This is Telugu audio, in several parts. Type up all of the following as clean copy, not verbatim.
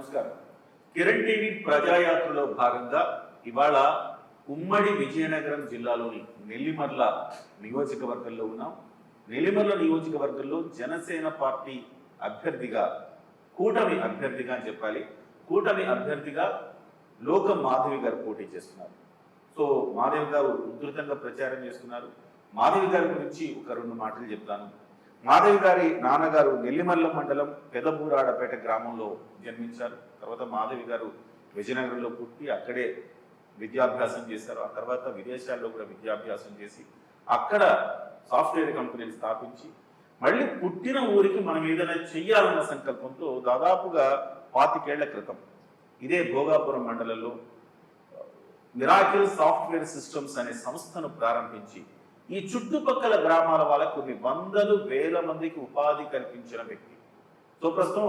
నమస్కారం. కిరణ్ టీవీ ప్రజాయాత్రలో భాగంగా ఇవాళ ఉమ్మడి విజయనగరం జిల్లాలోని నెల్లిమర్ల నియోజకవర్గంలో ఉన్నాం. నెల్లిమర్ల నియోజకవర్గంలో జనసేన పార్టీ అభ్యర్థిగా, కూటమి అభ్యర్థిగా అని చెప్పాలి, కూటమి అభ్యర్థిగా లోకం మాధవి గారు పోటీ చేస్తున్నారు. సో మాధవి గారు ఉధృతంగా ప్రచారం చేస్తున్నారు. మాధవి గారి గురించి ఒక రెండు మాటలు చెప్తాను. మాధవి గారి నాన్నగారు నెల్లిమర్ల మండలం పెదబూరాడపేట గ్రామంలో జన్మించారు. తర్వాత మాధవి గారు విజయనగరంలో పుట్టి అక్కడే విద్యాభ్యాసం చేశారు. ఆ తర్వాత విదేశాల్లో కూడా విద్యాభ్యాసం చేసి అక్కడ సాఫ్ట్వేర్ కంపెనీలు స్థాపించి మళ్ళీ పుట్టిన ఊరికి మనం ఏదైనా చెయ్యాలన్న సంకల్పంతో దాదాపుగా 25 ఏళ్ల క్రితం ఇదే భోగాపురం మండలంలో మిరాకిల్ సాఫ్ట్వేర్ సిస్టమ్స్ అనే సంస్థను ప్రారంభించి ఈ చుట్టుపక్కల గ్రామాల వాళ్ళకు కొన్ని వందలు వేల మందికి ఉపాధి కల్పించిన వ్యక్తి. సో ప్రస్తుతం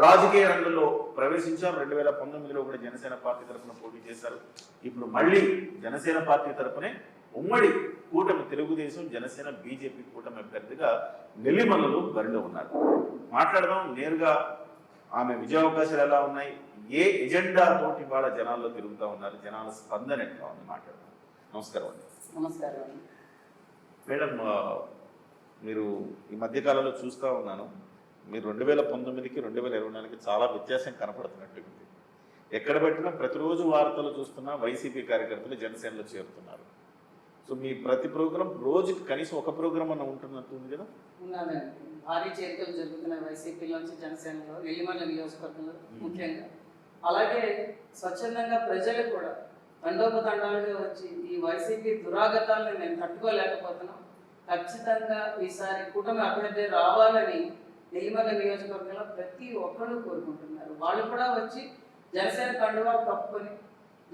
రాజకీయ రంగంలో ప్రవేశించారు. 2019లో కూడా జనసేన పార్టీ తరఫున పోటీ చేశారు. ఇప్పుడు మళ్ళీ జనసేన పార్టీ తరఫునే ఉమ్మడి కూటమి తెలుగుదేశం జనసేన బీజేపీ కూటమి అభ్యర్థిగా నెల్లిమర్లలో బరిలో ఉన్నారు. మాట్లాడదాం నేరుగా. ఆమె విజయావకాశాలు ఎలా ఉన్నాయి, ఏ ఎజెండా తోటి వాళ్ళ జనాల్లో తిరుగుతూ ఉన్నారు, జనాల స్పందన ఎట్లా ఉంది మాట్లాడదాం. నమస్కారం అండి. నమస్కారం అండి. మేడం, మీరు ఈ మధ్యకాలంలో చూస్తూ ఉన్నాను, మీరు 2019కి 2024కి చాలా వ్యత్యాసం కనపడుతున్నట్టుంది. ఎక్కడ పెట్టినా ప్రతిరోజు వార్తలు చూస్తున్నా వైసీపీ కార్యకర్తలు జనసేనలో చేరుతున్నారు. సో మీ ప్రతి ప్రోగ్రాం రోజుకి కనీసం ఒక ప్రోగ్రాం అన్న ఉంటున్నట్టుంది కదా? ఉన్నానండి. భారీ చేరికలు జరుగుతున్నాయి వైసీపీలోంచి జనసేనలో, నెల్లిమర్ల నియోజకవర్గంలో ముఖ్యంగా. అలాగే స్వచ్ఛందంగా ప్రజలు కూడా తండోపతండాలుగా వచ్చి ఈ వైసీపీ దురాగతాలను మేము తట్టుకోలేకపోతున్నాం, ఖచ్చితంగా ఈసారి కూటమి అభ్యర్థి రావాలని నెల్లిమర్ల నియోజకవర్గంలో ప్రతి ఒక్కరు కోరుకుంటున్నారు. వాళ్ళు కూడా వచ్చి జనసేన కండువా కప్పుకొని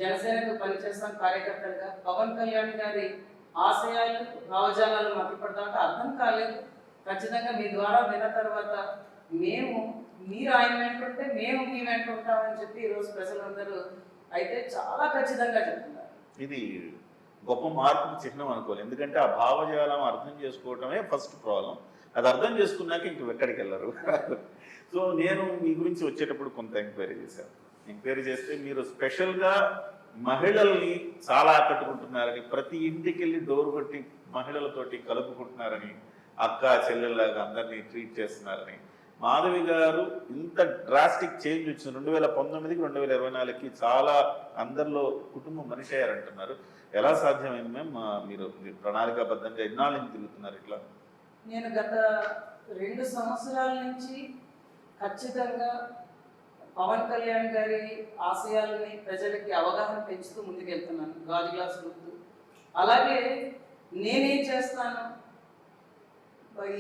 జనసేనకు పనిచేస్తాం కార్యకర్తలుగా. పవన్ కళ్యాణ్ గారి ఆశయాలు భావజాలాలు మాకు ఇప్పటిదాకా అర్థం కాలేదు. ఖచ్చితంగా మీ ద్వారా విన్న తర్వాత మీరు ఆయన వెంటుంటే మేము మీ వెంట ఉంటామని చెప్పి ఈరోజు ప్రజలందరూ అయితే చాలా ఖచ్చితంగా చెప్తున్నారు. ఇది గొప్ప మార్పుకు చిహ్నం అనుకోవాలి. ఎందుకంటే ఆ భావజాలం అర్థం చేసుకోవటమే ఫస్ట్ ప్రాబ్లం. అది అర్థం చేసుకున్నాక ఇంక ఎక్కడికి వెళ్ళరు. సో నేను మీ గురించి వచ్చేటప్పుడు కొంత ఎంక్వైరీ చేశాను. ఎంక్వైరీ చేస్తే మీరు స్పెషల్గా మహిళల్ని చాలా ఆకట్టుకుంటున్నారని, ప్రతి ఇంటికి వెళ్ళి డోర్ కొట్టి మహిళలతోటి కలుపుకుంటున్నారని, అక్క చెల్లెల్లాగా అందరినీ ట్రీట్ చేస్తున్నారని. మాధవి గారు ఇంత డ్రాస్టిక్ చేంజ్ వచ్చింది 2019కి 2024కి, చాలా అందరిలో కుటుంబం మనిషి అయ్యారంటున్నారు. ఎలా సాధ్యమైంది మ్యామ్? మీరు ప్రణాళికాబద్ధంగా ఎన్నాళ్ళ నుంచి తిరుగుతున్నారు ఇట్లా? నేను గత 2 సంవత్సరాల నుంచి ఖచ్చితంగా పవన్ కళ్యాణ్ గారి ఆశయాలని ప్రజలకి అవగాహన పెంచుతూ ముందుకెళ్తున్నాను. గాజు గ్లాస్ గుర్తు. అలాగే నేనేం చేస్తాను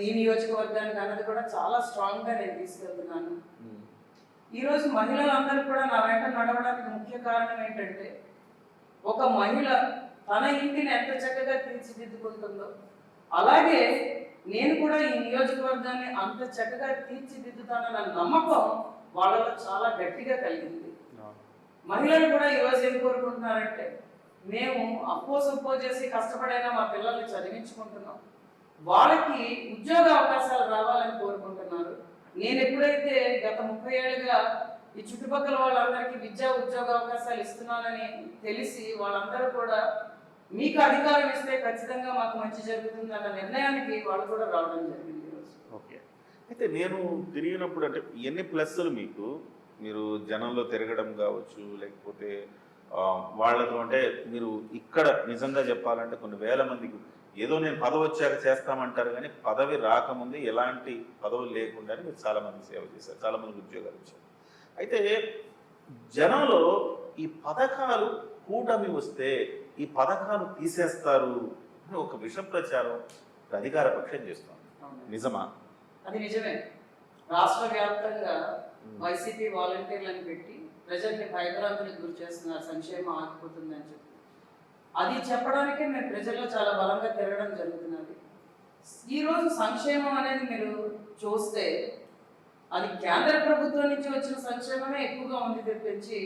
ఈ నియోజకవర్గానికి అన్నది కూడా చాలా స్ట్రాంగ్గా నేను తీసుకెళ్తున్నాను. ఈరోజు మహిళలందరూ కూడా నా వెంట నడవడానికి ముఖ్య కారణం ఏంటంటే, ఒక మహిళ తన ఇంటిని ఎంత చక్కగా తీర్చిదిద్దుకుంటుందో అలాగే నేను కూడా ఈ నియోజకవర్గాన్ని అంత చక్కగా తీర్చిదిద్దుతానన్న నమ్మకం వాళ్ళలో చాలా గట్టిగా కలిగింది. మహిళలు కూడా ఈరోజు ఏం కోరుకుంటున్నారంటే, మేము అప్పో సొప్పో చేసి కష్టపడైనా మా పిల్లల్ని చదివించుకుంటున్నాం, వాళ్ళకి ఉద్యోగ అవకాశాలు రావాలని కోరుకుంటున్నారు. నేను ఎప్పుడైతే గత 30 ఏళ్ళుగా ఈ చుట్టుపక్కల వాళ్ళందరికీ విద్యా ఉద్యోగ అవకాశాలు ఇస్తున్నానని తెలిసి వాళ్ళందరూ కూడా మీకు అధికారం ఇస్తే ఖచ్చితంగా మాకు మంచి జరుగుతుంది అన్న నిర్ణయానికి వాళ్ళు కూడా రావడం జరిగింది. ఓకే. అయితే నేను తిరిగినప్పుడు అంటే ఎన్ని ప్లస్లు మీకు, మీరు జనంలో తిరగడం కావచ్చు, లేకపోతే వాళ్ళతో అంటే మీరు ఇక్కడ నిజంగా చెప్పాలంటే కొన్ని వేల మందికి ఏదో నేను పదవి వచ్చాక చేస్తామంటారు, కానీ పదవి రాకముందు ఎలాంటి పదవులు లేకుండానే మీరు చాలామంది సేవ చేశారు, చాలామందికి ఉద్యోగాలు ఇచ్చారు. అయితే జనంలో ఈ పథకాలు కూటమి వస్తే ఈ పథకాలు తీసేస్తారు అని ఒక విష ప్రచారం అధికార పక్షం చేస్తుంది. నిజమా? అది నిజమే. రాష్ట్ర వ్యాప్తంగా వైసీపీ వాలంటీర్లను పెట్టి ప్రజల్ని భయభ్రాంతులకు గురి చేస్తున్నారు, సంక్షేమం ఆగిపోతుందని చెప్పి. అది చెప్పడానికే మేము ప్రజల్లో చాలా బలంగా తిరగడం జరుగుతున్నది. ఈరోజు సంక్షేమం అనేది మీరు చూస్తే అది కేంద్ర ప్రభుత్వం నుంచి వచ్చిన సంక్షేమమే ఎక్కువగా ఉంది తప్పించి,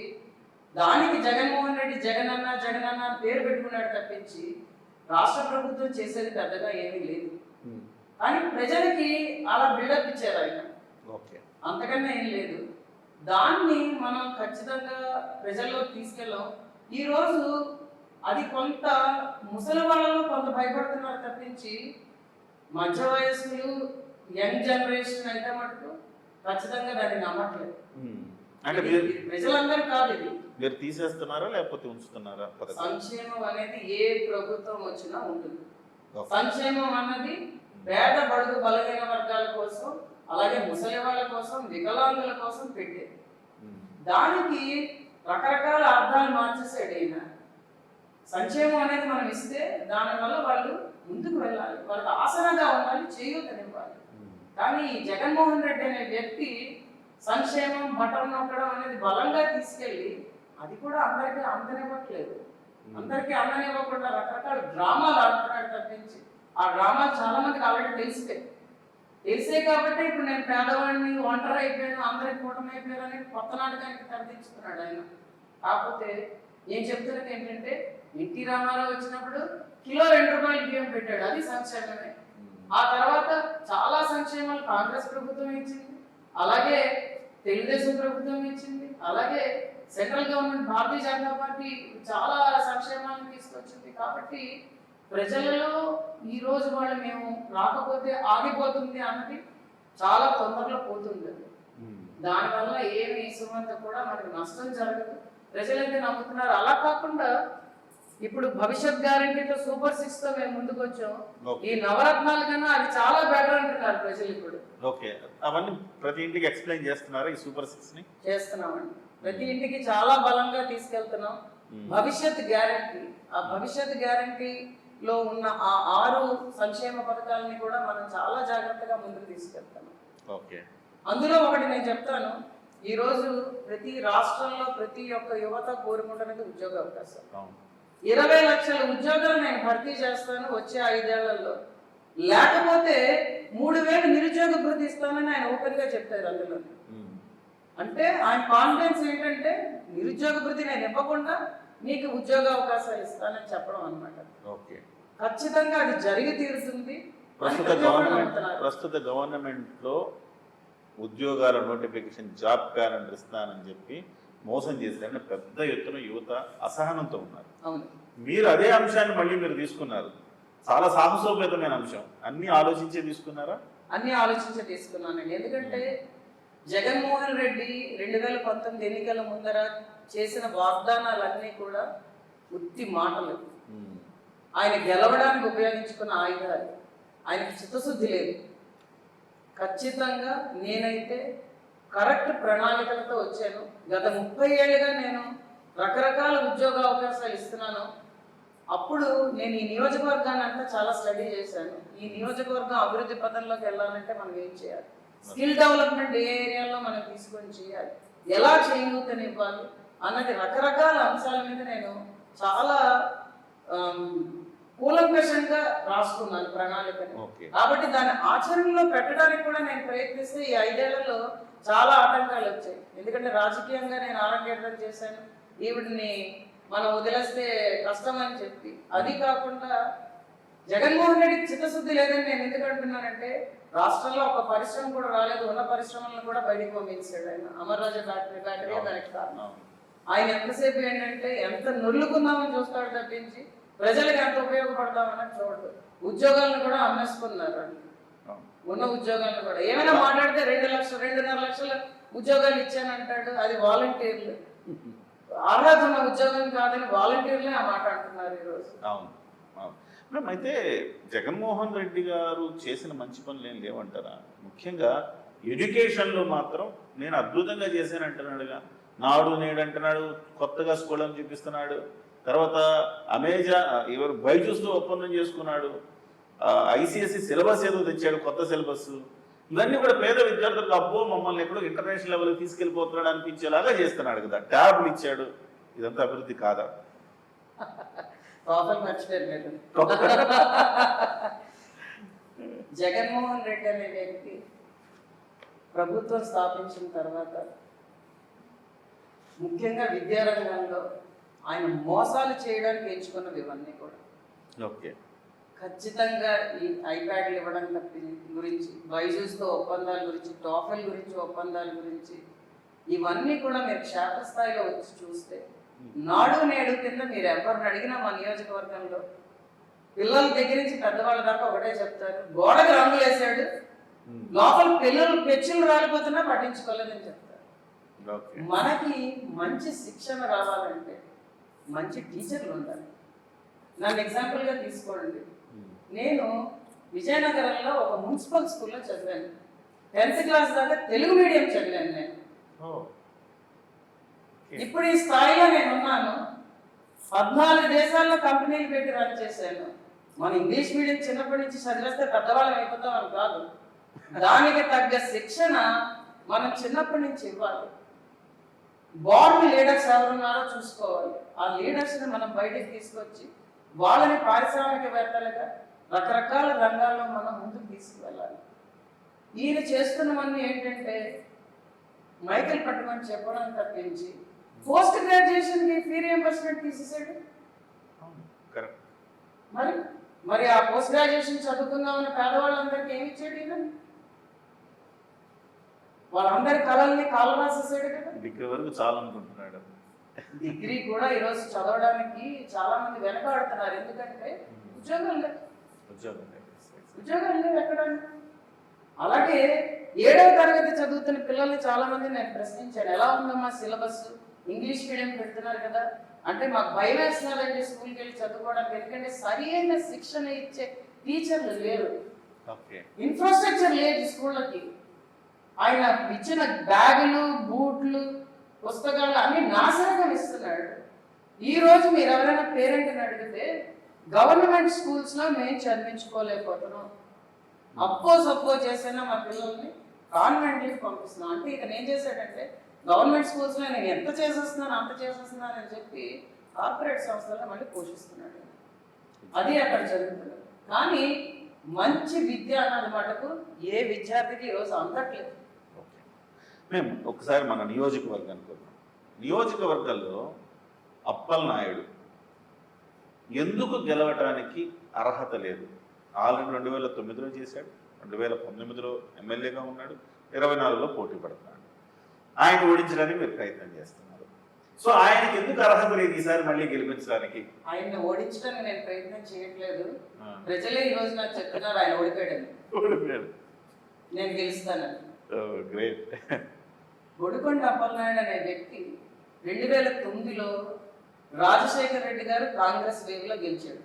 దానికి జగన్మోహన్ రెడ్డి జగనన్న జగనన్న పేరు పెట్టుకున్నాడు తప్పించి రాష్ట్ర ప్రభుత్వం చేసేది పెద్దగా ఏమీ లేదు. కానీ ప్రజలకి అలా బిల్డప్ ఇచ్చారు ఆయన, అంతకన్నా ఏం లేదు. దాన్ని మనం ఖచ్చితంగా ప్రజల్లో తీసుకెళ్ళాం. ఈరోజు అది కొంత ముసలి వాళ్ళలో కొంత భయపడుతున్నారు తప్పించి మధ్య వయస్సులు యంగ్ జనరేషన్ అయితే మటుకు ఖచ్చితంగా దాన్ని నమ్మట్లేదు. అంటే ఇది ప్రజలందరూ కాదు, ఇది మీరు తీసేస్తున్నారా లేకపోతే ఉంచుతున్నారా పథకం? సంక్షేమం అనేది ఏ ప్రభుత్వం వచ్చినా ఉంటుంది. సంక్షేమం అన్నది పేద బడుగు బలహీన వర్గాల కోసం, అలాగే ముసలి వాళ్ళ కోసం, వికలాంగుల కోసం పెట్టేది. దానికి రకరకాల అర్థాలు మార్చేసాడు ఈయన. సంక్షేమం అనేది మనం ఇస్తే దానివల్ల వాళ్ళు ముందుకు వెళ్ళాలి, వాళ్ళకి ఆసరాగా ఉండాలి, చేయూతనివ్వాలి. కానీ ఈ జగన్మోహన్ రెడ్డి అనే వ్యక్తి సంక్షేమం బటన్ నొక్కడం అనేది బలంగా తీసుకెళ్ళి అది కూడా అందరికీ అందనివ్వట్లేదు. అందరికీ అందనివ్వకుండా రకరకాల డ్రామాలు ఆడుతున్నాడు తప్పించి ఆ డ్రామాలు చాలా మందికి ఆల్రెడీ తెలిసే కాబట్టి ఇప్పుడు నేను పేదవాడిని, ఒంటరి అయిపోయాను, అందరికి కూటమి అయిపోయాను అని కొత్త నాటకానికి తెరదించుతున్నాడు ఆయన. కాకపోతే నేను చెప్తున్నది ఏంటంటే ఎన్టీ రామారావు వచ్చినప్పుడు కిలో 2 రూపాయలు బియ్యం పెట్టాడు, అది సంక్షేమమే. ఆ తర్వాత చాలా సంక్షేమాలు కాంగ్రెస్ ప్రభుత్వం ఇచ్చింది, అలాగే తెలుగుదేశం ప్రభుత్వం ఇచ్చింది, అలాగే central government Bharatiya Janata party చాలా సంక్షేమాలను తీసుకొచ్చింది. కాబట్టి ప్రజలలో ఈ రోజు వాళ్ళు మేము రాకపోతే ఆగిపోతుంది అన్నది చాలా తొందరలో పోతుంది. దానివల్ల ఏమి సుమంత కూడా మనకు నష్టం జరగదు, ప్రజలైతే నమ్ముతున్నారు. అలా కాకుండా ఇప్పుడు భవిష్యత్ గ్యారంటీతో సూపర్ 6 తో మేము ముందుకు వచ్చాం. ఈ నవరత్నాల కన్నా అది చాలా బెటర్ అంటున్నారు ప్రజలు ఇప్పుడు. ఓకే, అవన్నీ ప్రతి ఇంటికి ఎక్స్ప్లెయిన్ చేస్తున్నారా ఈ సూపర్ 6 ని? చేస్తున్నామండి, ప్రతి ఇంటికి చాలా బలంగా తీసుకెళ్తున్నాం. భవిష్యత్ గ్యారంటీ, ఆ భవిష్యత్ గ్యారంటీలో ఉన్న ఆ 6 సంక్షేమ పథకాలని కూడా మనం చాలా జాగ్రత్తగా ముందుకు తీసుకెళ్తాం. ఓకే, అందులో ఒకటి నేను చెప్తాను. ఈరోజు ప్రతి రాష్ట్రంలో ప్రతి ఒక్క యువత కోరుకుంటున్నది ఉద్యోగ అవకాశం. 20 లక్షల ఉద్యోగాలు నేను భర్తీ చేస్తాను వచ్చే 5 ఏళ్లలో, లేకపోతే 3,000 నిరుద్యోగ భృతి ఇస్తానని ఆయన ఓపెన్ గా చెప్పారు. అందులో అంటే ఆయన కాన్ఫిడెన్స్ ఏంటంటే నిరుద్యోగ భృతి నేను ఇవ్వకుండా నీకు ఉద్యోగ అవకాశాలు ఇస్తానని చెప్పడం అన్నమాట. ఖచ్చితంగా అది జరిగి తీరుతుంది. ప్రస్తుత గవర్నమెంట్ లో ఉద్యోగాల నోటిఫికేషన్, జాబ్ క్యాలెండర్ ఇస్తానని చెప్పి మోసం చేశారని పెద్ద ఎత్తున యువత అసహనంతో ఉన్నారు. మీరు అదే అంశాన్ని మళ్ళీ మీరు తీసుకున్నారు, చాలా సాహసోపేతమైన అంశం. అన్ని ఆలోచించే తీసుకున్నారా? అన్ని ఆలోచించే తీసుకున్నానండి. ఎందుకంటే జగన్మోహన్ రెడ్డి 2019 ఎన్నికల ముందర చేసిన వాగ్దానాలన్నీ కూడా ఉత్తి మాటలు, ఆయన గెలవడానికి ఉపయోగించుకున్న ఆయుధాలు. ఆయనకి చిత్తశుద్ధి లేదు. ఖచ్చితంగా నేనైతే కరెక్ట్ ప్రణాళికలతో వచ్చాను. గత 30 ఏళ్ళుగా నేను రకరకాల ఉద్యోగ అవకాశాలు ఇస్తున్నాను. అప్పుడు నేను ఈ నియోజకవర్గాన్ని అంతా చాలా స్టడీ చేశాను. ఈ నియోజకవర్గం అభివృద్ధి పథంలోకి వెళ్ళాలంటే మనం ఏం చేయాలి, స్కిల్ డెవలప్మెంట్ ఏ ఏరియాలో మనం తీసుకొని చేయాలి, ఎలా చేయగలుగుతానివ్వాలి అన్నది రకరకాల అంశాల మీద నేను చాలా కూలంకషంగా రాసుకున్నాను ప్రణాళికని. కాబట్టి దాన్ని ఆచరణలో పెట్టడానికి కూడా నేను ప్రయత్నిస్తే ఈ 5 ఏళ్లలో చాలా ఆటంకాలు వచ్చాయి. ఎందుకంటే రాజకీయంగా నేను ఆరంగేట్రం చేశాను, ఈవిడిని మనం వదిలేస్తే కష్టం అని చెప్పి. అది కాకుండా జగన్మోహన్ రెడ్డికి చిత్తశుద్ధి లేదని నేను ఎందుకు అంటున్నానంటే రాష్ట్రంలో ఒక పరిశ్రమ కూడా రాలేదు, ఉన్న పరిశ్రమలను కూడా బయటకు పంపించాడు ఆయన. అమర్ రాజా బ్యాటరీ దానికి కారణం. ఆయన ఎంతసేపు ఏంటంటే ఎంత నొల్లుకుందామని చూస్తాడు తప్పించి ప్రజలకు ఎంత ఉపయోగపడతామని చూడదు. ఉద్యోగాలను కూడా అమ్మేసుకున్నారు, ఉన్న ఉద్యోగాలను కూడా. ఏమైనా మాట్లాడితే 2,5 లక్షల ఉద్యోగాలు ఇచ్చానంటాడు, అది వాలంటీర్లు. అర్హత ఉన్న ఉద్యోగం కాదని వాలంటీర్లే ఆ మాట అంటున్నారు ఈరోజు. అవును, అయితే జగన్మోహన్ రెడ్డి గారు చేసిన మంచి పనులు ఏం లేవంటారా? ముఖ్యంగా ఎడ్యుకేషన్లో మాత్రం నేను అద్భుతంగా చేశానంటున్నాడుగా. నాడు నేడు అంటున్నాడు, కొత్తగా స్కూల్ అని చూపిస్తున్నాడు. తర్వాత ఎవరు బైజూస్తో ఒప్పందం చేసుకున్నాడు. ICSE సిలబస్ ఏదో తెచ్చాడు, కొత్త సిలబస్. ఇవన్నీ కూడా పేద విద్యార్థులకు అబ్బో మమ్మల్ని ఎక్కడో ఇంటర్నేషనల్ లెవెల్కి తీసుకెళ్ళిపోతున్నాడు అనిపించేలాగా చేస్తున్నాడు కదా. ట్యాబ్లు ఇచ్చాడు, ఇదంతా అభివృద్ధి కాదా? జగన్మోహన్ రెడ్డి అనే వ్యక్తి ప్రభుత్వం స్థాపించిన తర్వాత ముఖ్యంగా విద్యారంగంలో ఆయన మోసాలు చేయడానికి ఎంచుకున్నవి ఇవన్నీ కూడా. ఖచ్చితంగా ఈ ఐప్యాడ్లు ఇవ్వడం గురించి, బైజూస్తో ఒప్పందాల గురించి, టోఫెల్ గురించి ఒప్పందాల గురించి ఇవన్నీ కూడా మీరు క్షేత్రస్థాయిలో వచ్చి చూస్తే నాడు నేడు కింద మీరు ఎవరిని అడిగినా మా నియోజకవర్గంలో పిల్లల దగ్గర నుంచి పెద్దవాళ్ళ దాకా ఒకటే చెప్తారు, గోడకు రంగులు వేసాడు, లోపల పిల్లలు పెచ్చులు రాలిపోతున్నా పట్టించుకోలేదని చెప్తారు. మనకి మంచి శిక్షణ రావాలంటే మంచి టీచర్లు ఉండాలి. నన్ను ఎగ్జాంపుల్గా తీసుకోండి, నేను విజయనగరంలో ఒక మున్సిపల్ స్కూల్లో చదివాను. 10th క్లాస్ దాకా తెలుగు మీడియం చదివాను నేను. ఇప్పుడు ఈ స్థాయిలో నేను ఉన్నాను. 14 దేశాల్లో కంపెనీలు పెట్టి రన్ చేశాను. మన ఇంగ్లీష్ మీడియం చిన్నప్పటి నుంచి చదివేస్తే పెద్దవాళ్ళం అయిపోతాం అని కాదు, దానికి తగ్గ శిక్షణ మనం చిన్నప్పటి నుంచి ఇవ్వాలి. బార్న్ లీడర్స్ ఎవరున్నారో చూసుకోవాలి. ఆ లీడర్స్ని మనం బయటికి తీసుకొచ్చి వాళ్ళని పారిశ్రామికవేత్తలుగా రకరకాల రంగాల్లో మనం ముందుకు తీసుకువెళ్ళాలి. ఈయన చేస్తున్నవన్నీ ఏంటంటే మైకిల్ పట్టుమని చెప్పడం తప్పించి పోస్ట్ గ్రాడ్యుయేషన్కి ఫీ రియంబర్స్మెంట్ తీసేసాడు. మరి ఆ పోస్ట్ గ్రాడ్యుయేషన్ చదువుకుందామని పేదవాళ్ళందరికీ ఏమి ఇచ్చాడు ఈయన? వాళ్ళందరి కళల్ని కాలు రాసేసాడు కదా. డిగ్రీ వరకు చాలా అనుకుంటున్నాడు. డిగ్రీ కూడా ఈరోజు చదవడానికి చాలా మంది వెనకాడుతున్నారు. ఎందుకంటే ఉద్యోగాలు లేవు ఎక్కడ. అలాగే 7వ తరగతి చదువుతున్న పిల్లల్ని చాలా మంది నేను ప్రశ్నించాను, ఎలా ఉందమ్మా సిలబస్, ఇంగ్లీష్ మీడియం పెడుతున్నారు కదా అంటే, మాకు భయం వేస్తున్నారండి స్కూల్కి వెళ్ళి చదువుకోవడానికి. ఎందుకంటే సరి అయిన శిక్షణ ఇచ్చే టీచర్లు లేరు, ఇన్ఫ్రాస్ట్రక్చర్ లేదు స్కూళ్ళకి. ఆయన ఇచ్చిన బ్యాగులు, బూట్లు, పుస్తకాలు అన్ని నాశనంగా ఇస్తున్నాడు. ఈరోజు మీరు ఎవరైనా పేరెంట్ని అడిగితే గవర్నమెంట్ స్కూల్స్లో మేము చదివించుకోలేకపోతున్నాం, సప్పో చేసినా మా పిల్లల్ని కాన్వెంట్కి పంపిస్తున్నాం. అంటే ఇతను ఏం చేశాడంటే గవర్నమెంట్ స్కూల్స్లో నేను ఎంత చేసేస్తున్నాను అంత చేసేస్తున్నాను అని చెప్పి కార్పొరేట్ సంస్థలను మళ్ళీ పోషిస్తున్నాడు. అది అక్కడ జరుగుతుంది. కానీ మంచి విద్య అన్నది మటుకు ఏ విద్యార్థికి ఈరోజు అందట్లేదు. మేము ఒకసారి మన నియోజకవర్గానికి వద్దాం. నియోజకవర్గంలో అప్పలనాయుడు ఎందుకు గెలవటానికి అర్హత లేదు? ఆల్రెడీ 2009లో చేశాడు, 2019లో ఎమ్మెల్యేగా ఉన్నాడు, 24లో పోటీ పడుతున్నాడు. ఆయన ఓడించడానికి మీరు ప్రయత్నం చేస్తున్నారు. సో ఆయనకి ఎందుకు అర్హత లేదు ఈసారి మళ్ళీ గెలిపించడానికి? ఆయన్ని ఓడించడానికి నేను ప్రయత్నం చేయట్లేదు. ప్రజలే ఈ రోజు నాకు చెప్తున్నారు ఆయన ఓడిపోయాడు, నేను గెలుస్తానని. గ్రేట్. బొడికొండ అప్పలనాయుడు అనే వ్యక్తి 2009లో రాజశేఖర్ రెడ్డి గారు కాంగ్రెస్ వేవ్లో గెలిచాడు.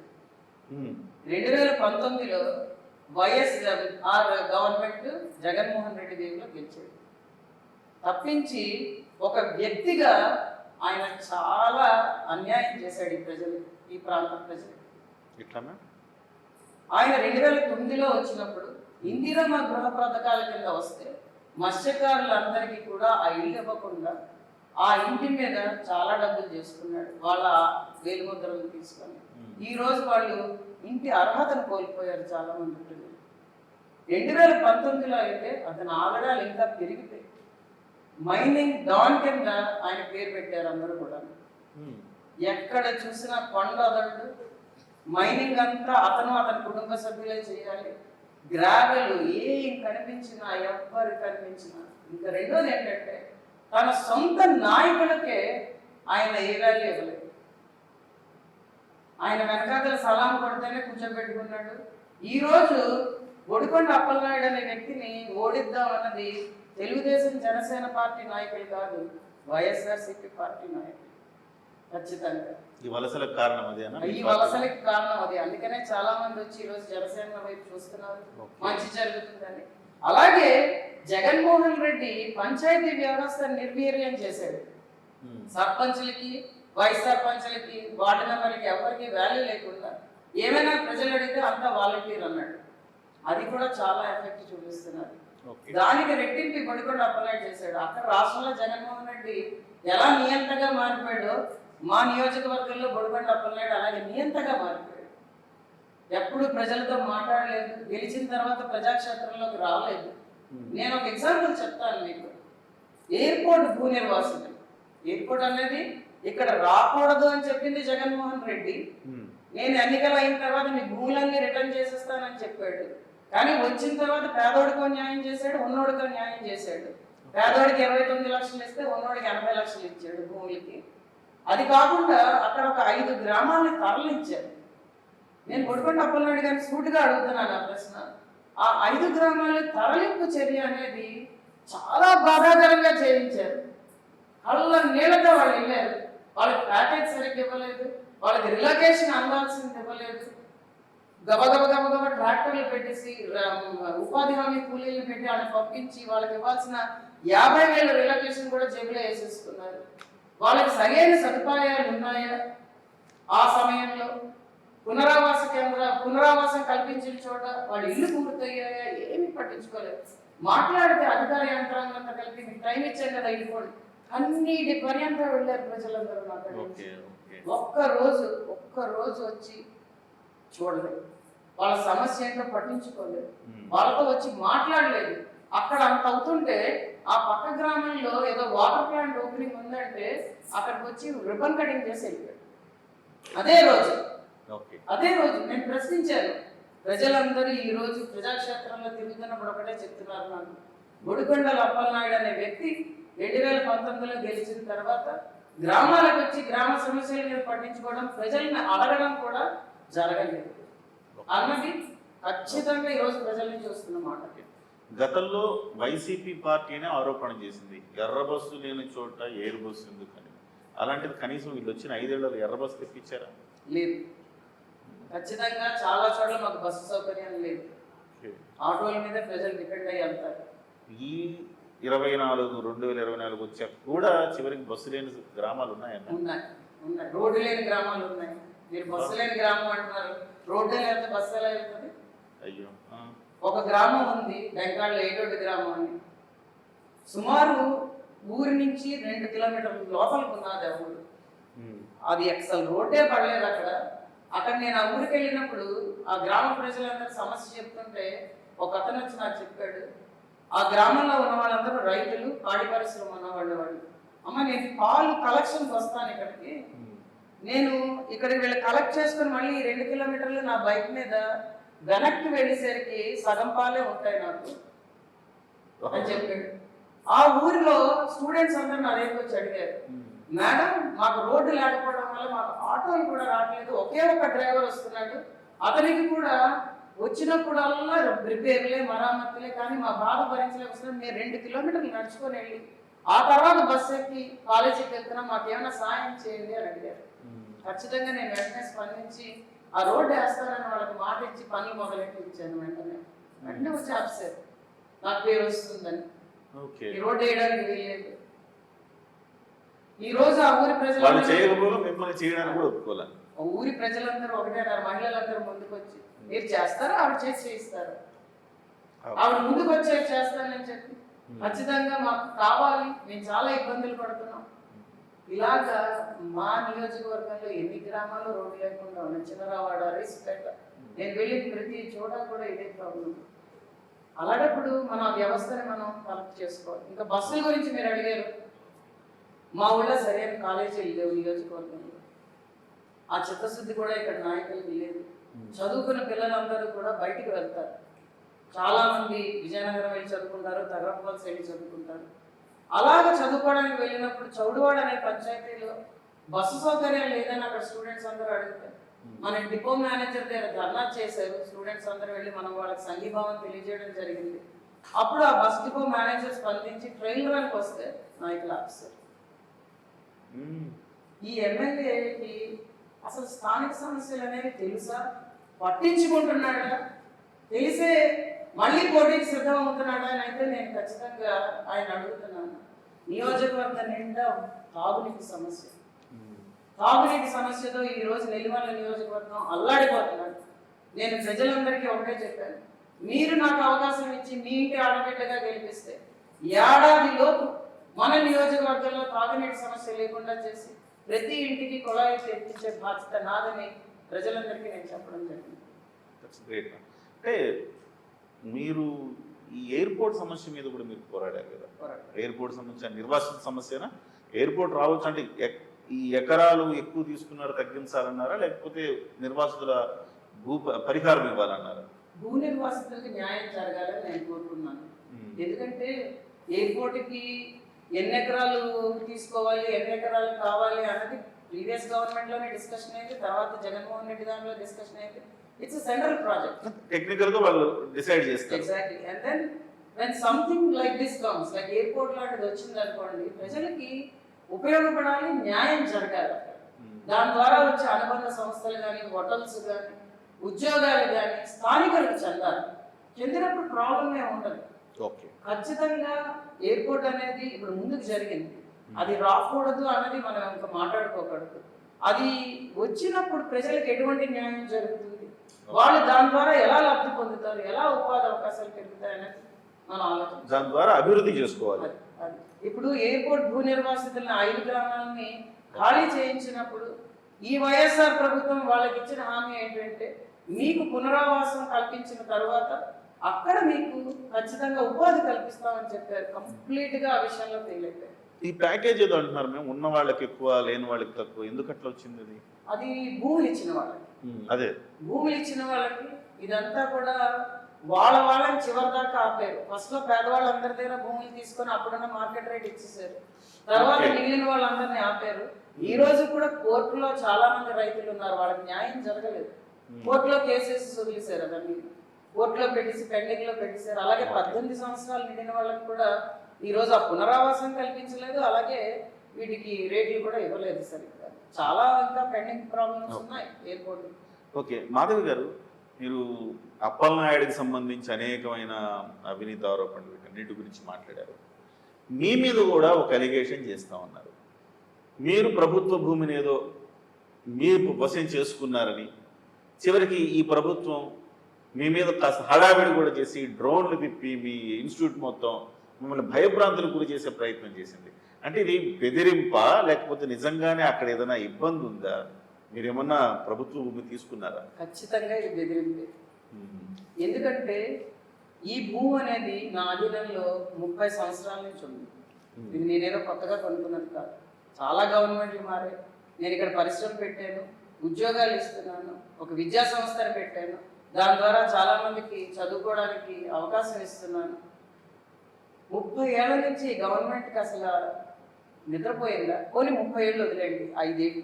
2019లో వైఎస్ఆర్ గవర్నమెంట్ జగన్మోహన్ రెడ్డి వేవ్లో గెలిచాడు. తప్పించి ఒక వ్యక్తిగా ఆయన చాలా అన్యాయం చేశాడు ఈ ప్రాంత ప్రజలు. ఆయన 2009లో వచ్చినప్పుడు ఇందిరమ్మ గృహ పథకాల కింద వస్తే మత్స్యకారులందరికీ కూడా ఆ ఇల్లు ఇవ్వకుండా ఆ ఇంటి మీద చాలా డబ్బులు చేసుకున్నాడు, వాళ్ళ వేలుముద్రలు తీసుకొని. ఈ రోజు వాళ్ళు ఇంటి అర్హతను కోల్పోయారు చాలా మంది ప్రజలు. 2019లో అయితే అతని ఆగడాలు ఇంకా పెరిగిపోయి మైనింగ్ డాన్ కింద ఆయన పేరు పెట్టారు అందరూ కూడా. ఎక్కడ చూసినా కొండ అదడు, మైనింగ్ అంతా అతని కుటుంబ సభ్యులే చేయాలి. గ్రావెలు ఏం కనిపించినా ఎవ్వరు కనిపించినా. ఇంకా రెండోది ఏంటంటే తన సొంత నాయకులకే ఆయన ఏ వాల్యూ ఇవ్వలేదు. ఆయన వెనకాతల సలాం కొడితేనే కూర్చోబెట్టుకున్నాడు. ఈరోజు బొడికొండ అప్పలనాయుడు అనే వ్యక్తిని ఓడిద్దాం అన్నది తెలుగుదేశం జనసేన పార్టీ నాయకులు కాదు, వైఎస్ఆర్సీపీ పార్టీ నాయకులు. ఖచ్చితంగా ఈ వలసలకు కారణం అదే. అందుకనే చాలా మంది వచ్చి ఈరోజు జనసేన వైపు చూస్తున్నారు, మంచి జరుగుతుందని. అలాగే జగన్మోహన్ రెడ్డి పంచాయతీ వ్యవస్థ నిర్వీర్యం చేశాడు. సర్పంచులకి, వైస్ సర్పంచులకి, వార్డు మెంబర్లకి ఎవరికి వాల్యూ లేకుండా ఏమైనా ప్రజలు అడిగితే అంతా వాలంటీర్ అన్నాడు. అది కూడా చాలా ఎఫెక్ట్ చూపిస్తున్నారు. దానికి రెట్టింపు బొడికొండ అప్పలనాయుడు చేశాడు. అక్కడ రాష్ట్రంలో జగన్మోహన్ రెడ్డి ఎలా నియంతగా మారిపోయాడో మా నియోజకవర్గంలో బొడికొండ అప్పలనాయుడు అలాగే నియంతగా మారిపోయాడు. ఎప్పుడు ప్రజలతో మాట్లాడలేదు, గెలిచిన తర్వాత ప్రజాక్షేత్రంలోకి రాలేదు. నేను ఒక ఎగ్జాంపుల్ చెప్తాను మీకు. ఎయిర్పోర్ట్ భూ నిర్వాసితులు, ఎయిర్పోర్ట్ అనేది ఇక్కడ రాకూడదు అని చెప్పింది జగన్మోహన్ రెడ్డి. నేను ఎన్నికలు అయిన తర్వాత మీ భూములన్నీ రిటర్న్ చేసేస్తానని చెప్పాడు. కానీ వచ్చిన తర్వాత పేదోడికో న్యాయం చేశాడు, ఉన్నోడికో న్యాయం చేశాడు. పేదవాడికి 29 లక్షలు ఇస్తే ఉన్నవాడికి 80 లక్షలు ఇచ్చాడు భూములకి. అది కాకుండా అక్కడ ఒక 5 గ్రామాలని తరలించారు. నేను కొడుకొండ అప్పలనాయుడు గారిని సూటిగా అడుగుతున్నాను ఆ ప్రశ్న. ఆ 5 గ్రామాల తరలింపు చర్య అనేది చాలా బాధాకరంగా చేయించారు. కళ్ళ నీళ్ళతో వాళ్ళు వెళ్ళారు. వాళ్ళకి ప్యాకేజ్ సరిగ్గా ఇవ్వలేదు, వాళ్ళకి రిలొకేషన్ అందాల్సింది ఇవ్వలేదు. గబగబ ట్రాక్టర్లు పెట్టేసి ఉపాధి హామీ కూలీలను పెట్టి వాళ్ళని పంపించి వాళ్ళకి ఇవ్వాల్సిన 50,000 రిలొకేషన్ కూడా జేబులో వేసేసుకున్నారు. వాళ్ళకి సరైన సదుపాయాలు ఉన్నాయా? ఆ సమయంలో పునరావాసం కల్పించిన చోట వాళ్ళ ఇల్లు పూర్తయ్యాయా? ఏమీ పట్టించుకోలేదు. మాట్లాడితే అధికార యంత్రాంగంతో కలిపి మీకు టైం ఇచ్చాను కదా వెళ్ళిపోండి అన్నిటి పర్యంతం వెళ్ళారు ప్రజలందరూ. మాట్లాడి ఒక్క రోజు వచ్చి చూడలేదు, వాళ్ళ సమస్య ఏంటో పట్టించుకోలేదు, వాళ్ళతో వచ్చి మాట్లాడలేదు. అక్కడ అంత అవుతుంటే ఆ పక్క గ్రామంలో ఏదో వాటర్ ప్లాంట్ ఓపెనింగ్ ఉందంటే అక్కడికి వచ్చి రిబన్ కటింగ్ చేసి వెళ్ళిపోయాడు. అదే రోజు నేను ప్రశ్నించాను. ప్రజలందరూ ఈ రోజు ప్రజాక్షేత్రంలో తిరుగుతున్నప్పుడు ఒకటే చెప్తున్నారు నాకు, గుడికొండల అప్పలనాయుడు అనే వ్యక్తి 2019లో గెలిచిన తర్వాత గ్రామాలకు వచ్చి గ్రామ సమస్యల మీద పట్టించుకోవడం, ప్రజల్ని అడగడం కూడా జరగలేదు అన్నది ఖచ్చితంగా ఈరోజు ప్రజల్ని చూస్తున్న మాట. గతంలో వైసీపీ పార్టీనే ఆరోపణ చేసింది ఎర్ర బస్సు లేని చోట ఎయిర్ బస్సు ఎందుకని. అలాంటిది కనీసం వీళ్ళు వచ్చిన 5 ఏళ్లలో ఎర్ర బస్సు తెప్పించారా? లేదు. ఖచ్చితంగా చాలా చోట్ల మాకు బస్సు సౌకర్యం లేదు. ఆటోల మీద ప్రజలు డిపెండ్ అయ్యి వెళ్తారు. ఈ 2024 వచ్చాక కూడా చివరికి బస్సు లేని గ్రామాలు ఉన్నాయన్న? ఉన్నాయి. రోడ్డు లేని గ్రామాలు ఉన్నాయి. మీరు బస్సు లేని గ్రామం అంటున్నారు, రోడ్డు లేకపోతే బస్సు ఎలా వెళ్తుంది? అయ్యో, ఒక గ్రామం ఉంది బెంగాల్లో ఏటోటి గ్రామం అని, సుమారు ఊరి నుంచి 2 కిలోమీటర్ల లోపలికి ఉన్నది ఆ ఊరు. అది అసలు రోడ్డే పడలేదు అక్కడ నేను ఆ ఊరికి వెళ్ళినప్పుడు ఆ గ్రామ ప్రజలందరూ సమస్య చెప్తుంటే ఒక అతను వచ్చి నాకు చెప్పాడు, ఆ గ్రామంలో ఉన్న వాళ్ళందరూ రైతులు, పాడి పరిశ్రమ ఉన్నవాళ్ళు. అమ్మ నేను పాలు కలెక్షన్కి వస్తాను ఇక్కడికి, నేను ఇక్కడికి వెళ్ళి కలెక్ట్ చేసుకుని మళ్ళీ 2 కిలోమీటర్లు నా బైక్ మీద వెనక్కి వెళ్ళేసరికి సగం పాలే ఉంటాయి నాకు అని చెప్పాడు. ఆ ఊరిలో స్టూడెంట్స్ అందరూ నా దగ్గరికి వచ్చి అడిగారు, మేడం మాకు రోడ్డు లేకపోవడం వల్ల మాకు ఆటోలు కూడా రావట్లేదు, ఒకే ఒక డ్రైవర్ వస్తున్నాడు, అతనికి కూడా వచ్చినప్పుడల్లా రిపేర్లే మరామతులే, కానీ మా బాధ భరించలేకపోతున్నాం, మీరు 2 కిలోమీటర్లు నడుచుకొని వెళ్ళి ఆ తర్వాత బస్సు ఎక్కి కాలేజీకి వెళ్తున్నాం, మాకు ఏమైనా సాయం చేయండి అని అడిగారు. ఖచ్చితంగా నేను వెంటనే స్పందించి ఆ రోడ్డు వేస్తానని వాళ్ళకి మాట ఇచ్చి పనులు మొదలెట్టి ఇచ్చాను. వెంటనే వచ్చి ఆఫీసర్ నాకు పేరు వస్తుందని ఈ రోడ్డు వేయడానికి వీల్లేదు. ఈ రోజు ఆ ఊరి ఊరి ప్రజలందరూ ఒకటే, మహిళలందరూ ముందుకు వచ్చి మీరు చేస్తారా, ఆవిడ చేసి చేయిస్తారు, ఆవిడ ముందుకు వచ్చే చేస్తానని చెప్పి ఖచ్చితంగా మాకు కావాలి, మేము చాలా ఇబ్బందులు పడుతున్నాం. ఇలాగా మా నియోజకవర్గంలో ఎన్ని గ్రామాల్లో రోడ్డు లేకుండా ఉన్నాయి. చిన్నరావాడ, రైస్పేట, నేను వెళ్ళిన ప్రతి చోట కూడా ఇదే ప్రాబ్లం. అలాంటప్పుడు మన వ్యవస్థని మనం కలెక్ట్ చేసుకోవాలి. ఇంకా బస్సుల గురించి మీరు అడిగారు, మా ఊళ్ళో సరైన కాలేజీలు లేవు నియోజకవర్గంలో. ఆ చిత్తశుద్ధి కూడా ఇక్కడ నాయకులకి లేదు. చదువుకున్న పిల్లలందరూ కూడా బయటికి వెళ్తారు. చాలామంది విజయనగరం వెళ్ళి చదువుకుంటారు, తగరపల్స్ వెళ్ళి చదువుకుంటారు. అలాగ చదువుకోవడానికి వెళ్ళినప్పుడు చౌడువాడ అనే పంచాయతీలో బస్సు సౌకర్యం లేదని అక్కడ స్టూడెంట్స్ అందరూ అడుగుతారు. మన డిపో మేనేజర్ దగ్గర ధర్నా చేశారు. స్టూడెంట్స్ అందరూ వెళ్ళి మనం వాళ్ళకి సంఘీభావం తెలియజేయడం జరిగింది. అప్పుడు ఆ బస్ డిపో మేనేజర్ స్పందించి ట్రైల్ రన్కి వస్తే నాయకుల ఆఫీసర్ ఈ ఎమ్మెల్యేకి అసలు స్థానిక సమస్యలు అనేవి తెలుసా, పట్టించుకుంటున్నాడా, తెలిసే మళ్ళీ పోటీకి సిద్ధం అవుతున్నాడా అని అయితే నేను ఖచ్చితంగా ఆయన అడుగుతున్నాను. నియోజకవర్గం నిండా తాగునీటి సమస్య, తాగునీటి సమస్యతో ఈ రోజు నెల్లిమర్ల నియోజకవర్గం అల్లాడిపోతున్నాడు. నేను ప్రజలందరికీ ఒకటే చెప్పాను, మీరు నాకు అవకాశం ఇచ్చి మీ ఇంటి ఆడబిడ్డగా గెలిపిస్తే ఏడాదిలోపు మన నియోజకవర్గంలో తాగునీటి సమస్య లేకుండా చేసి ప్రతి ఇంటికి కుళాయి తెప్పించే బాధ్యత నాదని ప్రజలందరికీ నేను చెప్పడం జరిగింది. అంటే మీరు ఈ ఎయిర్పోర్ట్ సమస్య మీద కూడా మీరు పోరాడారు కదా, ఎయిర్పోర్ట్ సమస్య నిర్వాసిత సమస్యనా? ఎయిర్పోర్ట్ రావచ్చు అంటే ఈ ఎకరాలు ఎక్కువ తీసుకున్నారు తగ్గించాలన్నారా, లేకపోతే నిర్వాసితుల భూ పరిహారం ఇవ్వాలన్నారా? భూ నిర్వాసితులకు న్యాయం జరగాలని నేను కోరుకున్నాను. ఎందుకంటే ఎయిర్పోర్ట్కి ఎన్ని ఎకరాలు తీసుకోవాలి, ఎన్ని ఎకరాలు కావాలి అన్నది ప్రీవియస్ గవర్నమెంట్లోనే డిస్కషన్ అయింది. తర్వాత జగన్మోహన్ రెడ్డి దానిలో డిస్కషన్ అయింది. It's central project. టెక్నికల్ గా వాళ్ళు డిసైడ్ చేస్తారు. Exactly. And then when something like this comes, like airport లాంటిది వచ్చింది అనుకోండి, ప్రజలకి ఉపయోగపడాలి, న్యాయం జరగాలి. దాని ద్వారా వచ్చే అనుబంధ సంస్థలు కానీ, హోటల్స్ కానీ, ఉద్యోగాలు కానీ స్థానికులకు చెందాలి. చెందినప్పుడు ప్రాబ్లమే ఉండదు. ఓకే, ఖచ్చితంగా ఎయిర్పోర్ట్ అనేది ఇప్పుడు ముందుకు జరిగింది, అది రాకూడదు అన్నది మనం ఇంకా మాట్లాడుకోకూడదు. అది వచ్చినప్పుడు ప్రజలకు ఎటువంటి న్యాయం జరుగుతుంది, వాళ్ళు దాని ద్వారా ఎలా లబ్ధి పొందుతారు, ఎలా ఉపాధి అవకాశాలు పెరుగుతాయి అనేది మనం ఆలోచించాలి. దాని ద్వారా అభివృద్ధి చేసుకోవాలి. ఇప్పుడు ఎయిర్పోర్ట్ భూ నిర్వాసితులను 5 గ్రామాలని ఖాళీ చేయించినప్పుడు ఈ వైఎస్ఆర్ ప్రభుత్వం వాళ్ళకి ఇచ్చిన హామీ ఏంటంటే, మీకు పునరావాసం కల్పించిన తర్వాత అక్కడ మీకు ఖచ్చితంగా ఉపాధి కల్పిస్తామని చెప్పారు. కంప్లీట్ గా ఆ విషయంలో ఫెయిల్ అయిపోయారు. ఈ ప్యాకేజ్ ఏదో అంటున్నారు, మేము ఉన్న వాళ్ళకి ఎక్కువ, లేని వాళ్ళకి తక్కువ, ఎందుకు అట్లా వచ్చింది అది? అది భూములు ఇచ్చిన వాళ్ళకి. అదే భూములు ఇచ్చిన వాళ్ళకి ఇదంతా కూడా వాళ్ళని చివరి దాకా ఆపారు. ఫస్ట్ లో పేదవాళ్ళందరి దగ్గర భూములు తీసుకొని అప్పుడున్న మార్కెట్ రేట్ ఇచ్చేసారు. తర్వాత మిగిలిన వాళ్ళందరినీ ఆపారు. ఈ రోజు కూడా కోర్టులో చాలా మంది రైతులు ఉన్నారు, వాళ్ళకి న్యాయం జరగలేదు. కోర్టులో కేసెస్ వదిలేశారు, అవన్నీ కోర్టులో పెట్టేసి పెండింగ్ లో పెట్టేశారు. అలాగే 18 సంవత్సరాలు నిండిన వాళ్ళకి కూడా ఈ రోజు ఆ పునరావాసం కల్పించలేదు. అలాగే వీటికి రేట్లు కూడా ఇవ్వలేదు సరిగ్గా. చాలా ఇంకా పెండింగ్ ప్రాబ్లమ్స్ ఉన్నాయి ఎయిర్పోర్ట్. ఓకే, మాధవి గారు, మీరు అప్పలనాయుడికి సంబంధించి అనేకమైన అవినీతి ఆరోపణలు వీటన్నిటి గురించి మాట్లాడారు. మీ మీద కూడా ఒక అలిగేషన్ చేస్తా ఉన్నారు, మీరు ప్రభుత్వ భూమిని ఏదో మీరు వశం చేసుకున్నారని, చివరికి ఈ ప్రభుత్వం మీ మీద కాస్త హడావిడి కూడా చేసి డ్రోన్లు తిప్పి మీ ఇన్స్టిట్యూట్ మొత్తం మిమ్మల్ని భయభ్రాంతులకు గురి చేసే ప్రయత్నం చేసింది. అంటే ఇది బెదిరింపా, లేకపోతే నిజంగానే అక్కడ ఏదైనా ఇబ్బంది ఉందా? మీరేమన్నా ప్రభుత్వ భూమి తీసుకున్నారా? ఖచ్చితంగా ఇది బెదిరింపే. ఎందుకంటే ఈ భూమి అనేది నా అధీనంలో 30 సంవత్సరాల నుంచి ఉంది. ఇది నేనేదో కొత్తగా కొనుక్కున్నది కాదు. చాలా గవర్నమెంట్లు మారాయి. నేను ఇక్కడ పరిశ్రమ పెట్టాను, ఉద్యోగాలు ఇస్తున్నాను, ఒక విద్యా సంస్థను పెట్టాను, దాని ద్వారా చాలా మందికి చదువుకోవడానికి అవకాశం ఇస్తున్నాను. 30 ఏళ్ల నుంచి గవర్నమెంట్కి అసలు నిద్రపోయిందా? పోనీ 30 ఏళ్ళు వదిలేండి, 5 ఏళ్ళు.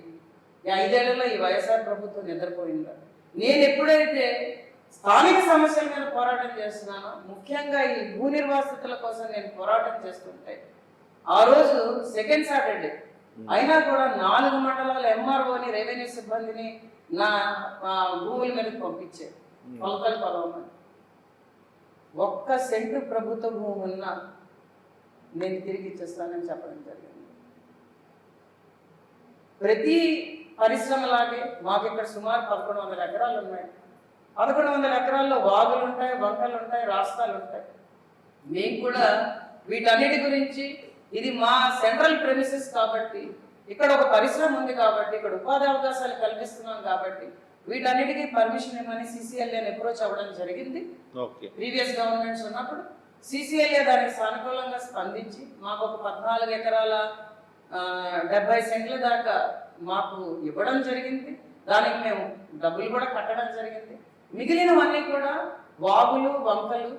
ఈ 5 ఏళ్లలో ఈ వైఎస్ఆర్ ప్రభుత్వం నిద్రపోయిందా? నేను ఎప్పుడైతే స్థానిక సమస్యల మీద పోరాటం చేస్తున్నానో, ముఖ్యంగా ఈ భూ నిర్వాసితుల కోసం నేను పోరాటం చేస్తుంటే, ఆ రోజు సెకండ్ సాటర్డే అయినా కూడా 4 మండలాల ఎంఆర్ఓని, రెవెన్యూ సిబ్బందిని నా భూముల మీదకి పంపించారు. కొలతలు కొలవమని. 1 సెంటు ప్రభుత్వ భూమి ఉన్నా నేను తిరిగి ఇచ్చేస్తానని చెప్పడం జరిగింది. ప్రతి పరిశ్రమలాగే మాకు ఇక్కడ సుమారు 1100 ఎకరాలు ఉన్నాయి. 1100 ఎకరాల్లో వాగులు ఉంటాయి, వంకలు ఉంటాయి, రాస్తాలు ఉంటాయి. మేము కూడా వీటన్నిటి గురించి, ఇది మా సెంట్రల్ ప్రెమిసెస్ కాబట్టి, ఇక్కడ ఒక పరిశ్రమ ఉంది కాబట్టి, ఇక్కడ ఉపాధి అవకాశాలు కల్పిస్తున్నాం కాబట్టి వీటన్నిటికీ పర్మిషన్ ఇవ్వమని CCLAని అప్రోచ్ అవ్వడం జరిగింది. ప్రీవియస్ గవర్నమెంట్స్ ఉన్నప్పుడు CCLA దానికి సానుకూలంగా స్పందించి మాకు ఒక 14 ఎకరాల 70 సెంట్ల దాకా మాకు ఇవ్వడం జరిగింది. దానికి మేము డబ్బులు కూడా కట్టడం జరిగింది. మిగిలినవన్నీ కూడా వాగులు, వంకలు,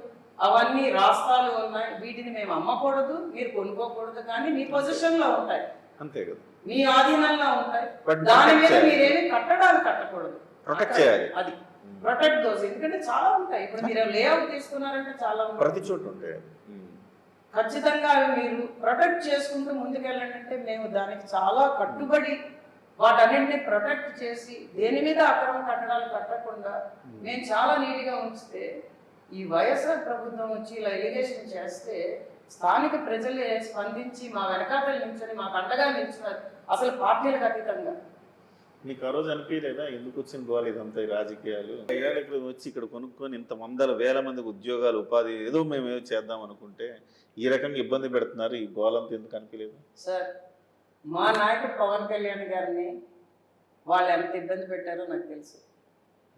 అవన్నీ రాస్తాలు ఉన్నాయి. వీటిని మేము అమ్మకూడదు, మీరు కొనుక్కోకూడదు, కానీ మీ పొజిషన్లో ఉంటాయి, అంతే కదా, మీ ఆధీనంలో ఉంటాయి. దాని మీద మీరేమి కట్టడాలు కట్టకూడదు, ప్రొటెక్ట్ చేయాలి. అది ప్రొటెక్ట్ దోస్. ఎందుకంటే చాలా ఉంటాయి. ఇప్పుడు మీరు లేఅవుట్ తీసుకున్నారంటే చాలా ప్రతి చోట ఉంటాయి. ఖచ్చితంగా అవి మీరు ప్రొటెక్ట్ చేసుకుంటూ ముందుకెళ్ళాలంటే మేము దానికి చాలా కట్టుబడి వాటన్నింటినీ ప్రొటెక్ట్ చేసి దేని మీద అక్రమ కట్టడాలు కట్టకుండా మేము చాలా నీట్గా ఉంచితే, ఈ వైఎస్ఆర్ ప్రభుత్వం వచ్చి ఇలా ఎలిగేషన్ చేస్తే స్థానిక ప్రజలే స్పందించి మా వెనకాతలు నిల్చొని మాకు అండగా నిల్చున్నారు. అసలు పార్టీలకు అతీతంగా. మీకు ఆ రోజు అనిపించలేదా ఎందుకు వచ్చిన గోల ఇదంతా రాజకీయాలు? ఇక్కడ వచ్చి ఇక్కడ కొనుక్కొని ఇంత 100,000 మందికి ఉద్యోగాలు, ఉపాధి ఏదో మేము ఏదో చేద్దాం అనుకుంటే ఈ రకంగా ఇబ్బంది పెడుతున్నారు, ఈ గోలంతా ఎందుకు అనిపించలేదు? సార్, మా నాయకుడు పవన్ కళ్యాణ్ గారిని వాళ్ళు ఎంత ఇబ్బంది పెట్టారో నాకు తెలుసు.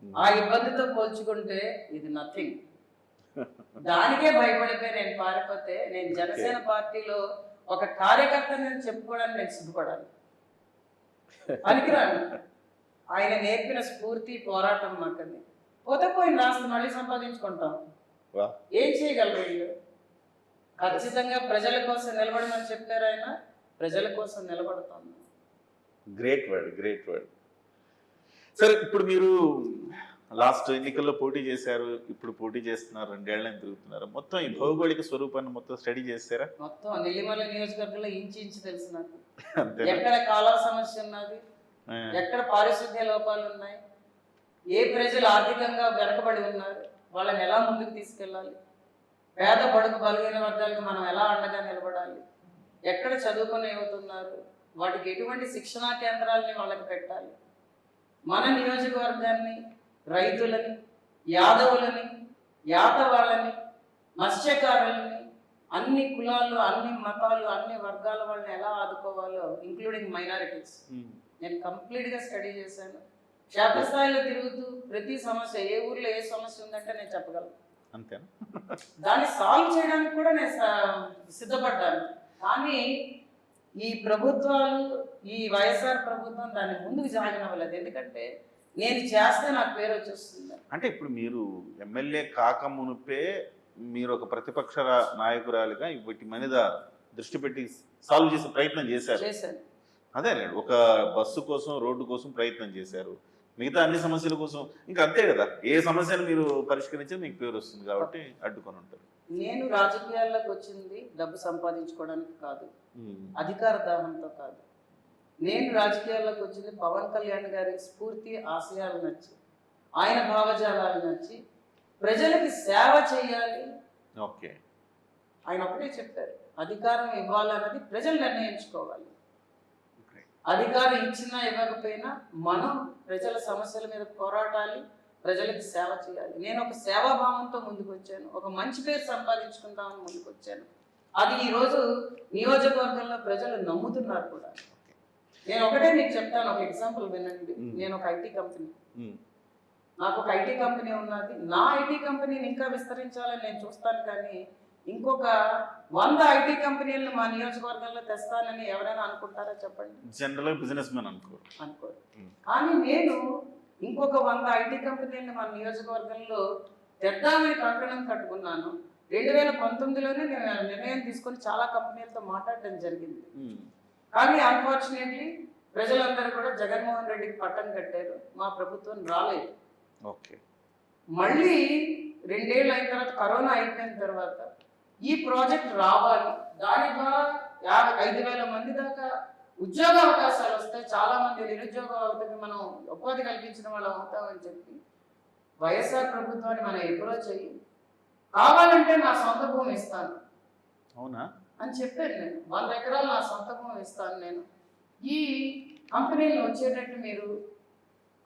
ఆ ఇబ్బందితో పోల్చుకుంటే ఇది నథింగ్. దానికే భయపడిపోయి నేను పారిపోతే, నేను జనసేన పార్టీలో ఒక కార్యకర్తని నేను చెప్పుకోవడానికి నేను సిగ్గుపడాలి. పనికిరాను. ఆయన నేర్పిన స్ఫూర్తి, పోరాటం మాకని. పోతే పోయిన రాష్ట్రం మళ్ళీ సంపాదించుకుంటాం. ఏం చేయగలరు వీళ్ళు? ఖచ్చితంగా ప్రజల కోసం నిలబడమని చెప్పారు ఆయన, ప్రజల కోసం నిలబడతాను. Great word. సరే, ఇప్పుడు మీరు లాస్ట్ ఎన్నికల్లో పోటీ చేశారు, ఇప్పుడు పోటీ చేస్తున్నారు, 2 ఏళ్ళని తిరుగుతున్నారు. మొత్తం ఈ భౌగోళిక స్వరూపాన్ని మొత్తం స్టడీ చేశారా? మొత్తం నెల్లిమర్ల నియోజకవర్గంలో ఇంచు తెలుసు నాకు. అంతే. ఎక్కడ కాలువ సమస్య ఉన్నది, ఎక్కడ పారిశుద్ధ్య లోపాలు ఉన్నాయి, ఏ ప్రజలు ఆర్థికంగా వెనకబడి ఉన్నారు, వాళ్ళని ఎలా ముందుకు తీసుకెళ్ళాలి, పేద బడుగు బలహీన వర్గాలకు మనం ఎలా అండగా నిలబడాలి, ఎక్కడ చదువుకుని అవుతున్నారు, వాటికి ఎటువంటి శిక్షణా కేంద్రాలని వాళ్ళకి పెట్టాలి, మన నియోజకవర్గాన్ని రైతులని, యాదవులని, యాతవాళ్ళని, మత్స్యకారులని, అన్ని కులాలు, అన్ని మతాలు, అన్ని వర్గాల వాళ్ళని ఎలా ఆదుకోవాలో, ఇంక్లూడింగ్ మైనారిటీస్, నేను కంప్లీట్గా స్టడీ చేశాను. క్షేత్రస్థాయిలో తిరుగుతూ ప్రతి సమస్య, ఏ ఊర్లో ఏ సమస్య ఉందంటే నేను చెప్పగలను. అంతేనా? దాన్ని సాల్వ్ చేయడానికి కూడా నేను సిద్ధపడ్డాను. కానీ ఈ ప్రభుత్వాలు, ఈ వైఎస్ఆర్ ప్రభుత్వం దాన్ని ముందుకు జాగనవ్వలేదు. ఎందుకంటే నేను చేస్తే నాకు పేరు వచ్చేస్తుంది. అంటే ఇప్పుడు మీరు ఎమ్మెల్యే కాక మునుపే మీరు ఒక ప్రతిపక్ష నాయకురాలిగా వీటి మీద దృష్టి పెట్టి సాల్వ్ చేసే ప్రయత్నం చేశారు. అదేలేండి, ఒక బస్సు కోసం, రోడ్డు కోసం ప్రయత్నం చేశారు. మిగతా అన్ని సమస్యల కోసం ఇంకా అంతే కదా, ఏ సమస్యను మీరు పరిష్కరించినా మీకు పేరు వస్తుంది కాబట్టి అడ్డుకొని ఉంటారు. నేను రాజకీయాల్లోకి వచ్చింది డబ్బు సంపాదించుకోవడానికి కాదు, అధికార దాహంతో కాదు. నేను రాజకీయాల్లోకి వచ్చింది పవన్ కళ్యాణ్ గారి స్ఫూర్తి, ఆశయాలు నచ్చి, ఆయన భావజాలాలు నచ్చి, ప్రజలకి సేవ చేయాలి. ఓకే, ఆయన ఒకటే చెప్పారు, అధికారం ఇవ్వాలన్నది ప్రజలు నిర్ణయించుకోవాలి. అధికారం ఇచ్చినా ఇవ్వకపోయినా మనం ప్రజల సమస్యల మీద పోరాటాలి, ప్రజలకు సేవ చేయాలి. నేను ఒక సేవాభావంతో ముందుకు వచ్చాను, ఒక మంచి పేరు సంపాదించుకుందామని ముందుకు వచ్చాను. అది ఈరోజు నియోజకవర్గంలో ప్రజలు నమ్ముతున్నారు కూడా. నేను ఒకటే మీకు చెప్తాను, ఒక ఎగ్జాంపుల్ వినండి. నేను ఒక ఐటీ కంపెనీ, నాకు ఒక ఐటీ కంపెనీ ఉన్నది. నా ఐటీ కంపెనీని ఇంకా విస్తరించాలని నేను చూస్తాను, కానీ ఇంకొక 100 ఐటీ కంపెనీలను మా నియోజకవర్గంలో తెస్తానని ఎవరైనా అనుకుంటారా చెప్పండి? జనరల్ బిజినెస్ మ్యాన్ అనుకోరు. కానీ నేను ఇంకొక 100 ఐటీ కంపెనీలను మన నియోజకవర్గంలో తెద్దామని కంకణం కట్టుకున్నాను. 2019లోనే నేను నిర్ణయం తీసుకొని చాలా కంపెనీలతో మాట్లాడడం జరిగింది. కానీ అన్ఫార్చునేట్లీ ప్రజలందరూ కూడా జగన్మోహన్ రెడ్డికి పట్టం కట్టారు, మా ప్రభుత్వం రాలేదు. ఓకే, మళ్ళీ 2 ఏళ్ళు అయిన తర్వాత, కరోనా అయిపోయిన తర్వాత ఈ ప్రాజెక్ట్ రావాలి, దాని ద్వారా 5,000 మంది దాకా ఉద్యోగ అవకాశాలు వస్తాయి, చాలా మంది నిరుద్యోగం మనం ఉపాధి కల్పించిన వాళ్ళం అవుతామని చెప్పి వైఎస్ఆర్ ప్రభుత్వాన్ని మనం అప్రోచ్ అయ్యి, కావాలంటే నా సొంత భూమి ఇస్తాను అవునా అని చెప్పాను. నేను 100 ఎకరాలు నా సొంత భూమి ఇస్తాను, నేను ఈ కంపెనీలు వచ్చేటట్టు మీరు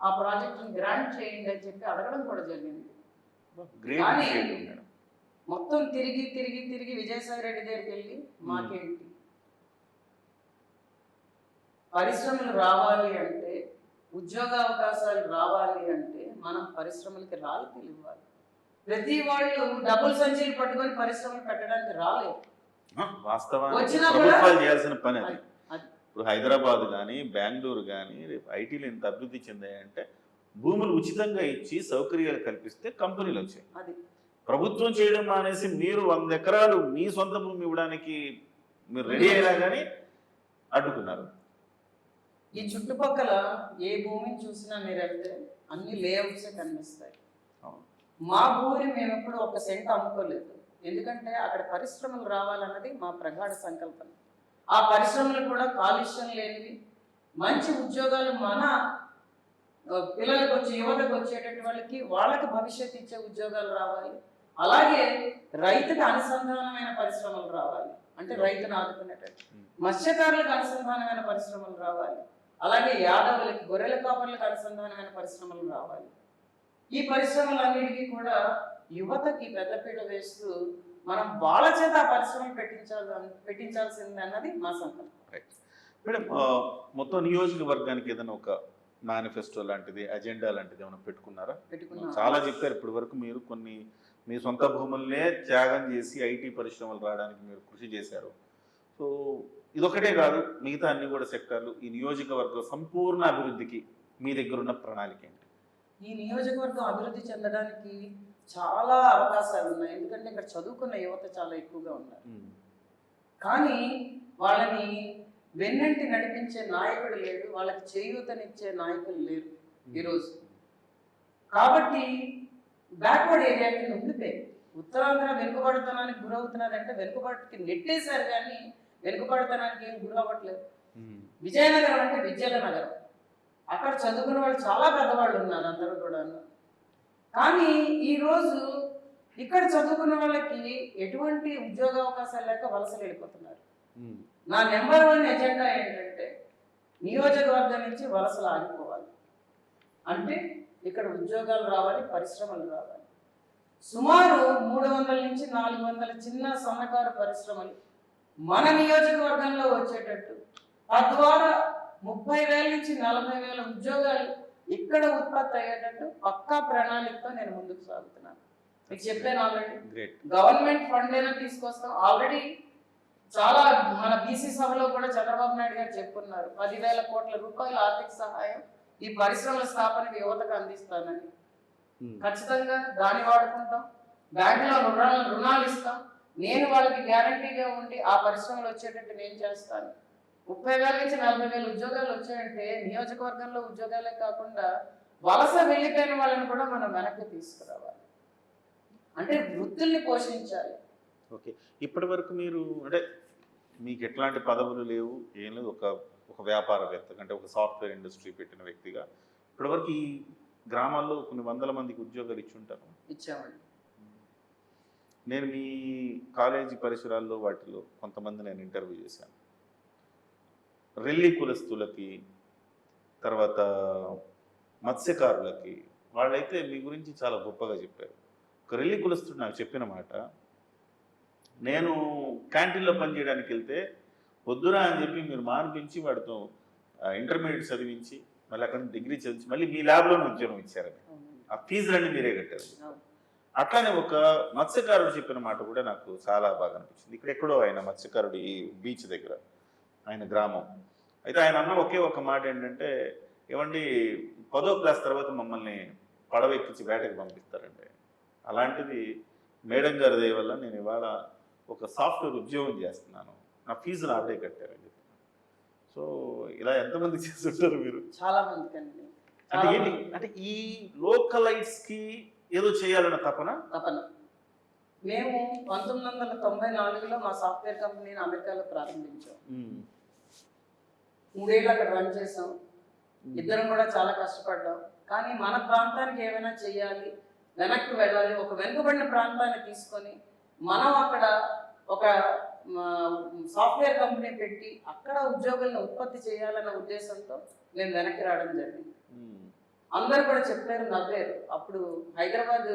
ఆ ప్రాజెక్టుని గ్రాంట్ చేయండి అని చెప్పి అడగడం కూడా జరిగింది. కానీ మొత్తం తిరిగి తిరిగి తిరిగి విజయసాయి రెడ్డి దగ్గరికి వెళ్ళి, మాకేంటి పరిశ్రమలు రావాలి అంటే, ఉద్యోగ అవకాశాలు రావాలి అంటే మనం పరిశ్రమలకి రాయితీలు ఇవ్వాలి. ప్రతి వాళ్ళు డబ్బులు సంచులు పట్టుకొని పరిశ్రమలు పెట్టడానికి రాలేదు. వాస్తవానికి ప్రభుత్వాలు చేయాల్సిన పని అది. ఇప్పుడు హైదరాబాద్ కానీ, బెంగళూరు కానీ ఐటీలు ఇంత అభివృద్ధి చెందాయంటే భూములు ఉచితంగా ఇచ్చి సౌకర్యాలు కల్పిస్తే కంపెనీలు వచ్చాయి. ప్రభుత్వం చేయడం మానేసి మీరు 100 ఎకరాలు మీ సొంత భూమి ఇవ్వడానికి మీరు రెడీ అయినా కానీ అడ్డుకున్నారు. ఈ చుట్టుపక్కల ఏ భూమిని చూసినా మీరు వెళ్తే అన్ని లేఅవుట్సే కనిపిస్తాయి. మా భూమిని మేము ఎప్పుడు 1 సెంట్ అమ్ముకోలేదు, ఎందుకంటే అక్కడ పరిశ్రమలు రావాలన్నది మా ప్రగాఢ సంకల్పన. ఆ పరిశ్రమలు కూడా కాలుష్యం లేనివి, మంచి ఉద్యోగాలు మన పిల్లలకు వచ్చి, యువతకు వచ్చేటటువంటి వాళ్ళకి భవిష్యత్తు ఇచ్చే ఉద్యోగాలు రావాలి. అలాగే రైతుకి అనుసంధానమైన పరిశ్రమలు రావాలి, అంటే రైతును ఆదుకునేటట్టు. మత్స్యకారులకు అనుసంధానమైన పరిశ్రమలు రావాలి. అలాగే యాదవులకి, గొర్రెల కాపర్లకు అనుసంధానమైన పరిశ్రమలు రావాలి. ఈ పరిశ్రమలన్నిటికీ కూడా యువతకి పెద్దపీట వేస్తూ మనం వాళ్ళ చేత ఆ పరిశ్రమలు పెట్టించాల్సింది అన్నది మా సంకల్పం. మేడం, మొత్తం నియోజకవర్గానికి ఏదైనా ఒక మేనిఫెస్టో లాంటిది, అజెండా లాంటిది ఏమైనా పెట్టుకున్నారా? చాలా చెప్పారు ఇప్పటి వరకు. మీరు కొన్ని మీ సొంత భూములనే త్యాగం చేసి ఐటీ పరిశ్రమలు రావడానికి మీరు కృషి చేశారు. సో ఇదొకటే కాదు, మిగతా అన్ని కూడా సెక్టార్లు, ఈ నియోజకవర్గం సంపూర్ణ అభివృద్ధికి మీ దగ్గర ఉన్న ప్రణాళిక ఏంటి? ఈ నియోజకవర్గం అభివృద్ధి చెందడానికి చాలా అవకాశాలు ఉన్నాయి, ఎందుకంటే ఇక్కడ చదువుకున్న యువత చాలా ఎక్కువగా ఉన్నారు. కానీ వాళ్ళని వెన్నంటి నడిపించే నాయకుడు లేడు, వాళ్ళకి చేయూతనిచ్చే నాయకులు లేరు ఈరోజు. కాబట్టి బ్యాక్వర్డ్ ఏరియా కింద ఉండిపోయింది. ఉత్తరాంధ్ర వెనుకబడతనానికి గురవుతున్నదంటే వెనుకబడికి నెట్టేశారు, కానీ వెనుకబడతనానికి ఏం గురవ్వట్లేదు. విజయనగరం అంటే విద్యల నగరం, అక్కడ చదువుకున్న వాళ్ళు చాలా పెద్దవాళ్ళు ఉన్నారు అందరూ కూడా. కానీ ఈరోజు ఇక్కడ చదువుకున్న వాళ్ళకి ఎటువంటి ఉద్యోగ అవకాశాలు లేక వలసలు వెళ్ళిపోతున్నారు. నా నెంబర్ 1 ఎజెండా ఏంటంటే నియోజకవర్గం నుంచి వలసలు ఆగిపోవాలి, అంటే ఇక్కడ ఉద్యోగాలు రావాలి, పరిశ్రమలు రావాలి. సుమారు 300 నుంచి 400 చిన్న సన్నకారు పరిశ్రమలు మన నియోజకవర్గంలో వచ్చేటట్టు, తద్వారా 30,000 నుంచి 40,000 ఉద్యోగాలు ఇక్కడ ఉత్పత్తి అయ్యేటట్టు పక్కా ప్రణాళికతో నేను ముందుకు సాగుతున్నాను. మీకు చెప్పాను ఆల్రెడీ, గవర్నమెంట్ ఫండ్ అయినా తీసుకొస్తాం. ఆల్రెడీ చాలా మన బీసీ సభలో కూడా చంద్రబాబు నాయుడు గారు చెప్పున్నారు, 10,000 కోట్ల రూపాయల ఆర్థిక సహాయం ఈ పరిశ్రమల స్థాపనకు యువతకు అందిస్తానని. ఖచ్చితంగా దాన్ని వాడుకుంటాం. బ్యాంకులో రుణాలు ఇస్తాం. నేను వాళ్ళకి గ్యారంటీగా ఉండి ఆ పరిశ్రమలు వచ్చేటట్టు నేను చేస్తాను. 30,000 నుంచి 40,000 ఉద్యోగాలు వచ్చాయంటే నియోజకవర్గంలో ఉద్యోగాలే కాకుండా వలస వెళ్ళిపోయిన వాళ్ళని కూడా మనం వెనక్కి తీసుకురావాలి, అంటే వృత్తుల్ని పోషించాలి. ఓకే, ఇప్పటి వరకు మీరు అంటే మీకు ఎట్లాంటి పదవులు లేవు, ఏం లేదు, ఒక వ్యాపారవేత్త అంటే ఒక సాఫ్ట్వేర్ ఇండస్ట్రీ పెట్టిన వ్యక్తిగా ఇప్పటివరకు ఈ గ్రామాల్లో కొన్ని వందల మందికి ఉద్యోగాలు ఇచ్చుంటారు. ఇచ్చామండి. నేను మీ కాలేజీ పరిసరాల్లో వాటిలో కొంతమంది నేను ఇంటర్వ్యూ చేశాను. రెల్లి కులస్తులకి, తర్వాత మత్స్యకారులకి, వాళ్ళైతే మీ గురించి చాలా గొప్పగా చెప్పారు. ఒక రెల్లి కులస్తుడు నాకు చెప్పిన మాట, నేను క్యాంటీన్లో పనిచేయడానికి వెళ్తే వద్దురా అని చెప్పి మీరు మానిపించి వాడితో ఇంటర్మీడియట్ చదివించి మళ్ళీ అక్కడ డిగ్రీ చదివించి మళ్ళీ మీ ల్యాబ్లోనే ఉద్యోగం ఇచ్చారని, ఆ ఫీజులన్నీ మీరే కట్టారు. అట్లానే ఒక మత్స్యకారుడు చెప్పిన మాట కూడా నాకు చాలా బాగా అనిపించింది. ఇక్కడెక్కడో ఆయన మత్స్యకారుడు ఈ బీచ్ దగ్గర ఆయన గ్రామం. అయితే ఆయన అన్న ఒకే ఒక మాట ఏంటంటే, ఏమండి 10వ క్లాస్ తర్వాత మమ్మల్ని పడవ ఎక్కించి వేటకి పంపిస్తారండి, అలాంటిది మేడం గారి దయ వల్ల నేను ఇవాళ ఒక సాఫ్ట్వేర్ ఉద్యోగం చేస్తున్నాను, నా ఫీజులు ఆవిడే కట్టారని చెప్పి. సో ఇలా ఎంతమంది చేస్తుంటారు మీరు? చాలా మందికి అండి. అంటే ఏంటి అంటే ఈ లోకలైట్స్కి ఏదో చేయాలన్న తపన. మేము 1994లో మా సాఫ్ట్వేర్ కంపెనీని అమెరికాలో ప్రారంభించాం. 3 ఏళ్ళు అక్కడ రన్ చేసాం. ఇద్దరం కూడా చాలా కష్టపడ్డాం. కానీ మన ప్రాంతానికి ఏమైనా చెయ్యాలి, వెనక్కి వెళ్ళాలి, ఒక వెనుకబడిన ప్రాంతాన్ని తీసుకొని మనం అక్కడ ఒక సాఫ్ట్వేర్ కంపెనీ పెట్టి అక్కడ ఉద్యోగులను ఉత్పత్తి చేయాలన్న ఉద్దేశంతో మేము వెనక్కి రావడం జరిగింది. అందరూ కూడా చెప్పారు, నవ్వారు. అప్పుడు హైదరాబాద్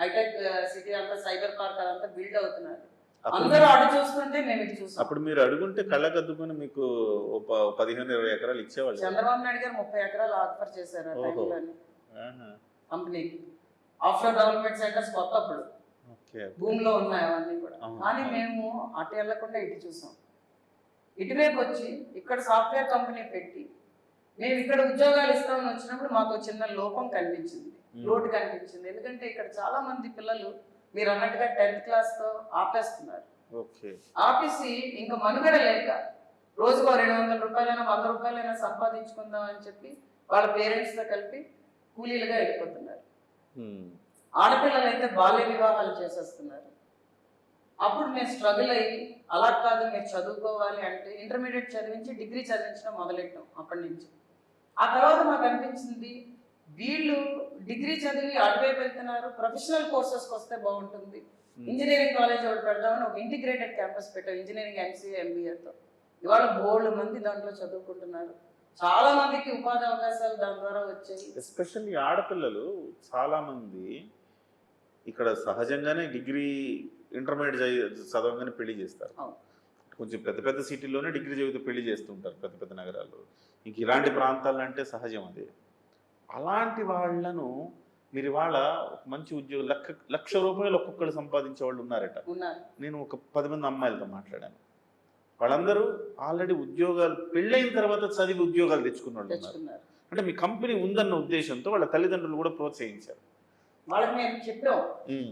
హైటెక్ సిటీ అంతా, సైబర్ పార్క్ అదంతా బిల్డ్ అవుతున్నారు. అందరూ అడు చూస్తుంటే మేము ఇటు చూస్తాం. అప్పుడు మీరు అడుగుంటే కళ్ళకద్దుకొని మీకు 15-20 ఎకరాలు ఇచ్చేవాళ్ళు. చంద్రబాబు నాయుడు గారు 30 ఎకరాలు ఆఫర్ చేశారు కంపెనీకి. ఆఫ్షోర్ డెవలప్మెంట్ సెంటర్స్ కొత్తప్పుడు భూమిలో ఉన్నాయి అవన్నీ కూడా. కానీ మేము అటు వెళ్లకుండా ఇటు చూసాం. ఇటువైపు వచ్చి ఇక్కడ సాఫ్ట్వేర్ కంపెనీ పెట్టి మేము ఇక్కడ ఉద్యోగాలు ఇస్తామని వచ్చినప్పుడు మాకు చిన్న లోపం కనిపించింది, లోటు కనిపించింది. ఎందుకంటే ఇక్కడ చాలా మంది పిల్లలు మీరు అన్నట్టుగా 10th క్లాస్తో ఆపేస్తున్నారు. ఆపేసి ఇంకా మనుగడ లేక రోజుకో 200 రూపాయలైనా 100 రూపాయలైనా సంపాదించుకుందాం అని చెప్పి వాళ్ళ పేరెంట్స్తో కలిపి కూలీలుగా వెళ్ళిపోతున్నారు. ఆడపిల్లలు అయితే బాల్య వివాహాలు చేసేస్తున్నారు. అప్పుడు మేము స్ట్రగుల్ అయ్యి, అలా కాదు మీరు చదువుకోవాలి అంటే ఇంటర్మీడియట్ చదివించి డిగ్రీ చదివించడం మొదలెట్టాం. అప్పటి నుంచి ఆ తర్వాత మాకు అనిపించింది, వీళ్ళు డిగ్రీ చదివి అటువైపు వెళ్తున్నారు, ప్రొఫెషనల్ కోర్సెస్కి వస్తే బాగుంటుంది. ఇంజనీరింగ్ కాలేజ్ ఒకటి పెడదామని ఒక ఇంటిగ్రేటెడ్ క్యాంపస్ పెట్టాం, ఇంజనీరింగ్ MCA MBAతో. ఇవాళ బోల్డ్ మంది దాంట్లో చదువుకుంటున్నారు. చాలా మందికి ఉపాధి అవకాశాలు దాని ద్వారా వచ్చాయి. ఎస్పెషల్లీ ఆడపిల్లలు చాలా మంది ఇక్కడ సహజంగానే డిగ్రీ ఇంటర్మీడియట్ చదవగానే పెళ్లి చేస్తారు. కొంచెం పెద్ద పెద్ద సిటీల్లోనే డిగ్రీ చదివితే పెళ్లి చేస్తుంటారు, పెద్ద పెద్ద నగరాల్లో. ఇంక ఇలాంటి ప్రాంతాలు అంటే సహజం అది. అలాంటి వాళ్ళను మీరు ఇవాళ మంచి ఉద్యోగం లక్ష రూపాయలు ఒక్కొక్కరు సంపాదించే వాళ్ళు ఉన్నారట. నేను ఒక 10 మంది అమ్మాయిలతో మాట్లాడాను. వాళ్ళందరూ ఆల్రెడీ ఉద్యోగాలు పెళ్ళైన తర్వాత చదివి ఉద్యోగాలు తెచ్చుకున్న వాళ్ళు ఉన్నారు. అంటే మీ కంపెనీ ఉందన్న ఉద్దేశంతో వాళ్ళ తల్లిదండ్రులు కూడా ప్రోత్సహించారు. వాళ్ళకి మేము చెప్పాం,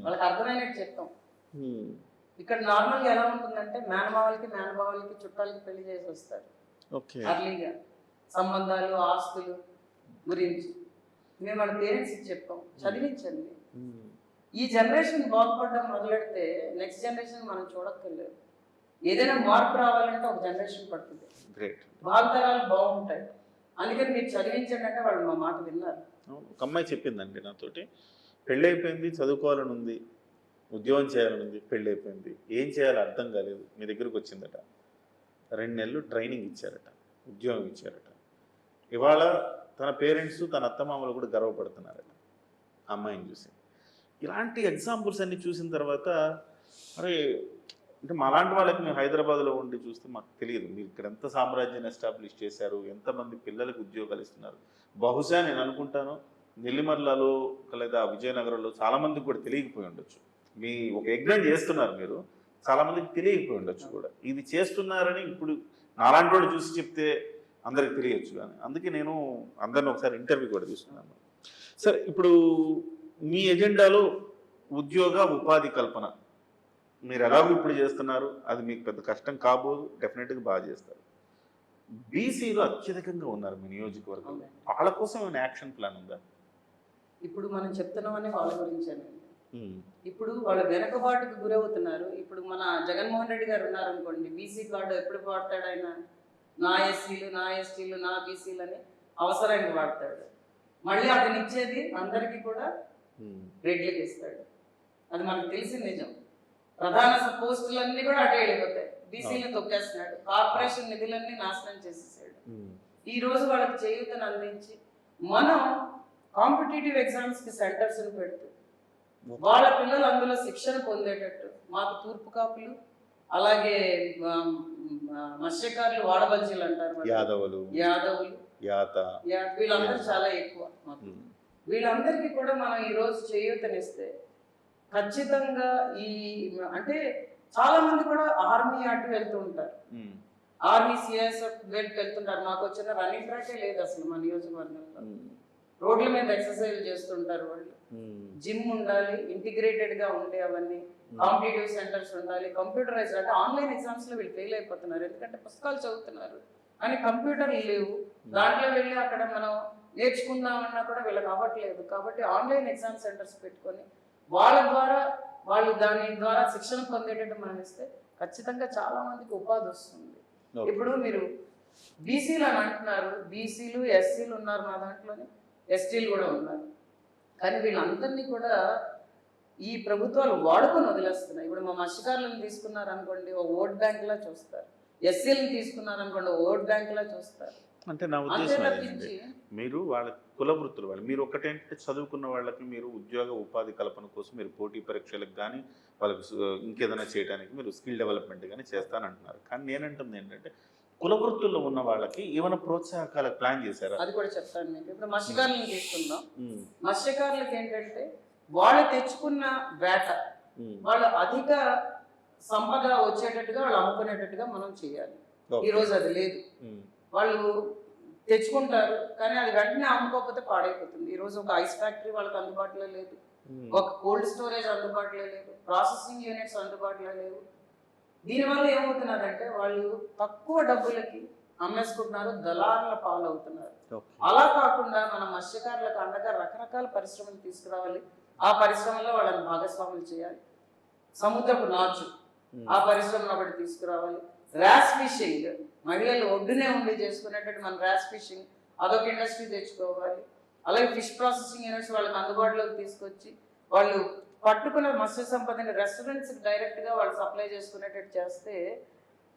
వాళ్ళకి అర్థమైనట్టు చెప్పాం. ఇక్కడ నార్మల్గా ఎలా ఉంటుందంటే మేనమావలకి చుట్టాలకి పెళ్లి చేసి వస్తారు అర్లీగా, సంబంధాలు ఆస్తులు గురించి. మేము వాళ్ళ పేరెంట్స్కి చెప్పాం, చదివించండి. ఈ జనరేషన్ బాగుపడడం మొదలెడితే నెక్స్ట్ జనరేషన్ మనం చూడక్కర్లేదు. ఏదైనా మార్పు రావాలంటే ఒక జనరేషన్ పడుతుంది, భావితరాలు బాగుంటాయి. అందుకని మీరు చదివించండి అంటే వాళ్ళు మా మాట విన్నారు. ఒక అమ్మాయి చెప్పిందండి నాతోటి, పెళ్ళి అయిపోయింది, చదువుకోవాలని ఉంది, ఉద్యోగం చేయాలని ఉంది, పెళ్ళి అయిపోయింది, ఏం చేయాలో అర్థం కాలేదు, మీ దగ్గరకు వచ్చిందట. 2 నెలలు ట్రైనింగ్ ఇచ్చారట, ఉద్యోగం ఇచ్చారట. ఇవాళ తన పేరెంట్స్, తన అత్తమామలు కూడా గర్వపడుతున్నారట ఆ అమ్మాయిని చూసి. ఇలాంటి ఎగ్జాంపుల్స్ అన్ని చూసిన తర్వాత అరే, అంటే మాలాంటి వాళ్ళకి మేము హైదరాబాద్లో ఉండి చూస్తే మాకు తెలియదు మీరు ఇక్కడ ఎంత సామ్రాజ్యాన్ని ఎస్టాబ్లిష్ చేశారు, ఎంతమంది పిల్లలకు ఉద్యోగాలు ఇస్తున్నారు. బహుశా నేను అనుకుంటాను నెల్లిమర్లలో లేదా విజయనగరంలో చాలామందికి కూడా తెలియకపోయి ఉండొచ్చు. మీ ఒక యజ్ఞం చేస్తున్నారు మీరు, చాలామందికి తెలియకపోయి ఉండొచ్చు కూడా. ఇది చేస్తున్నారని ఇప్పుడు నాలాంటి వాళ్ళు చూసి చెప్తే అందరికి తెలియచ్చు. కానీ అందుకే నేను అందరిని ఒకసారి ఇంటర్వ్యూ కూడా తీసుకున్నాను. సరే, ఇప్పుడు మీ ఎజెండాలో ఉద్యోగ ఉపాధి కల్పన మీరు ఎలాగో ఇప్పుడు చేస్తున్నారు, అది మీకు పెద్ద కష్టం కాబోదు, డెఫినెట్గా బాగా చేస్తారు. బీసీలో అత్యధికంగా ఉన్నారు మీ నియోజకవర్గం, వాళ్ళ కోసం ఏమైనా యాక్షన్ ప్లాన్ ఉందా? ఇప్పుడు మనం చెప్తున్నామని వాళ్ళ గురించేనండి. ఇప్పుడు వాళ్ళు వెనకబాటుకు గురవుతున్నారు. ఇప్పుడు మన జగన్మోహన్ రెడ్డి గారు ఉన్నారనుకోండి, బీసీ కార్డు ఎప్పుడు వాడతాడు ఆయన? నా ఎస్సీలు, నా ఎస్టీలు, నా బీసీలు అని అవసరానికి వాడతాడు. మళ్ళీ అతను ఇచ్చేది అందరికీ కూడా రెడ్లకి ఇస్తాడు. అది మనకు తెలిసిన నిజం. ప్రధాన పోస్టులన్నీ కూడా అటే వెళ్ళిపోతాయి, బీసీలు తొక్కేస్తున్నాడు. కార్పొరేషన్ నిధులన్నీ నాశనం చేసేసాడు. ఈ రోజు వాళ్ళకి చేయూతను అందించి మనం కాంపిటేటివ్ ఎగ్జామ్స్కి సెంటర్స్ని పెడుతూ వాళ్ళ పిల్లలు అందులో శిక్షణ పొందేటట్టు, మాకు తూర్పు కాపులు, అలాగే మత్స్యకారులు, వాడబజ్జీలు అంటారు, యాదవులు, వీళ్ళందరూ చాలా ఎక్కువ మాకు. వీళ్ళందరికీ కూడా మనం ఈరోజు చేయూతనిస్తే ఖచ్చితంగా ఈ అంటే చాలా మంది కూడా ఆర్మీ అటు వెళ్తూ ఉంటారు, ఆర్మీ సిఎస్ఎఫ్ వెళ్తుంటారు. మాకు వచ్చిన రన్నింగ్ ట్రాకే లేదు అసలు మా నియోజకవర్గంలో. రోడ్ల మీద ఎక్సర్సైజ్ చేస్తుంటారు వాళ్ళు. జిమ్ ఉండాలి, ఇంటిగ్రేటెడ్ గా ఉండే అవన్నీ, కాంపిటేటివ్ సెంటర్స్ ఉండాలి, కంప్యూటరైజ్. అంటే ఆన్లైన్ ఎగ్జామ్స్ లో వీళ్ళు ఫెయిల్ అయిపోతున్నారు, ఎందుకంటే పుస్తకాలు చదువుతున్నారు కానీ కంప్యూటర్లు లేవు. దాంట్లో వెళ్ళి అక్కడ మనం నేర్చుకుందామన్నా కూడా వీళ్ళకి అవ్వట్లేదు. కాబట్టి ఆన్లైన్ ఎగ్జామ్ సెంటర్స్ పెట్టుకొని వాళ్ళ ద్వారా వాళ్ళు దాని ద్వారా శిక్షణ పొందేటట్టు మనం ఇస్తే ఖచ్చితంగా చాలా మందికి ఉపాధి వస్తుంది. ఇప్పుడు మీరు బీసీలు అని అంటున్నారు, బీసీలు ఎస్సీలు ఉన్నారు మా దాంట్లోనే, ఎస్టీలు కూడా ఉన్నారు. కానీ వీళ్ళందరినీ కూడా ఈ ప్రభుత్వాలు వాడుకొని వదిలేస్తున్నాయి. ఇప్పుడు మా మత్స్యకారులను తీసుకున్నారు అనుకోండి, ఓ ఓట్ బ్యాంక్ లా చూస్తారు. ఎస్సీలను తీసుకున్నారు అనుకోండి, ఓట్ బ్యాంక్ లా చూస్తారు. అంటే నా ఉద్దేశం ఏంటంటే మీరు వాళ్ళ కుల వృత్తులు వాళ్ళు, మీరు ఒకటేంటంటే చదువుకున్న వాళ్ళకి మీరు ఉద్యోగ ఉపాధి కల్పన కోసం మీరు పోటీ పరీక్షలకు కానీ వాళ్ళకి ఇంకేదైనా చేయడానికి మీరు స్కిల్ డెవలప్మెంట్ కానీ చేస్తానంటున్నారు. కానీ నేనంటుంది ఏంటంటే కుల వృత్తుల్లో ఉన్న వాళ్ళకి ఏమైనా ప్రోత్సాహకాలకు ప్లాన్ చేశారా? అది కూడా చెప్తాను మీకు. ఇప్పుడు మత్స్యకారులను తీసుకుందాం. మత్స్యకారులకు ఏంటంటే వాళ్ళు తెచ్చుకున్న వేట, వాళ్ళు అధిక సంపద వచ్చేటట్టుగా వాళ్ళు అమ్ముకునేటట్టుగా మనం చేయాలి. ఈ రోజు అది లేదు. వాళ్ళు తెచ్చుకుంటారు కానీ అది వెంటనే అమ్ముకోకపోతే పాడైపోతుంది. ఈ రోజు ఒక ఐస్ ఫ్యాక్టరీ వాళ్ళకి అందుబాటులో లేదు, ఒక కోల్డ్ స్టోరేజ్ అందుబాటులో లేదు, ప్రాసెసింగ్ యూనిట్స్ అందుబాటులో లేవు. దీనివల్ల ఏమవుతున్నదంటే వాళ్ళు తక్కువ డబ్బులకి అమ్మేసుకుంటున్నారు, దళారుల పాలవుతున్నారు. అలా కాకుండా మన మత్స్యకారులకు అండగా రకరకాల పరిశ్రమలు తీసుకురావాలి, ఆ పరిశ్రమలో వాళ్ళని భాగస్వాములు చేయాలి. సముద్రపు నాచు, ఆ పరిశ్రమను ఒకటి తీసుకురావాలి. ర్యాస్ ఫిషింగ్, మహిళలు ఒడ్డునే ఉండి చేసుకునేటట్టు మన ర్యాస్ ఫిషింగ్ అదొక ఇండస్ట్రీ తెచ్చుకోవాలి. అలాగే ఫిష్ ప్రాసెసింగ్ యూనిట్స్ వాళ్ళకి అందుబాటులోకి తీసుకొచ్చి వాళ్ళు పట్టుకున్న మత్స్య సంపదని రెస్టారెంట్స్కి డైరెక్ట్గా వాళ్ళు సప్లై చేసుకునేటట్టు చేస్తే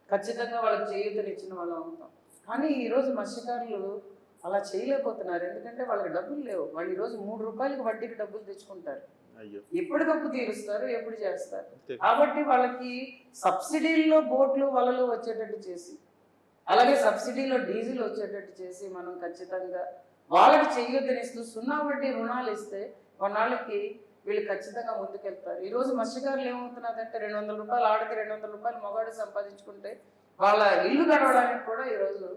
ఖచ్చితంగా వాళ్ళకి చేయూతనిచ్చిన వాళ్ళం అవుతాం. కానీ ఈరోజు మత్స్యకారులు అలా చేయలేకపోతున్నారు, ఎందుకంటే వాళ్ళకి డబ్బులు లేవు. వాళ్ళు ఈరోజు 3 రూపాయలకి వడ్డీకి డబ్బులు తెచ్చుకుంటారు, ఎప్పటికప్పుడు తీరుస్తారు, ఎప్పుడు చేస్తారు. కాబట్టి వాళ్ళకి సబ్సిడీల్లో బోట్లు వలలు వచ్చేటట్టు చేసి, అలాగే సబ్సిడీలో డీజిల్ వచ్చేటట్టు చేసి మనం ఖచ్చితంగా వాళ్ళకి చేయూతనిస్తూ 0 వడ్డీ రుణాలు ఇస్తే కొన్నాళ్ళకి వీళ్ళు ఖచ్చితంగా ముందుకెళ్తారు. ఈరోజు మత్స్యకారులు ఏమవుతున్నదంటే 200 రూపాయలు ఆడికి, 200 రూపాయలు మగాడు సంపాదించుకుంటే వాళ్ళ ఇల్లు గడవడానికి కూడా ఈరోజు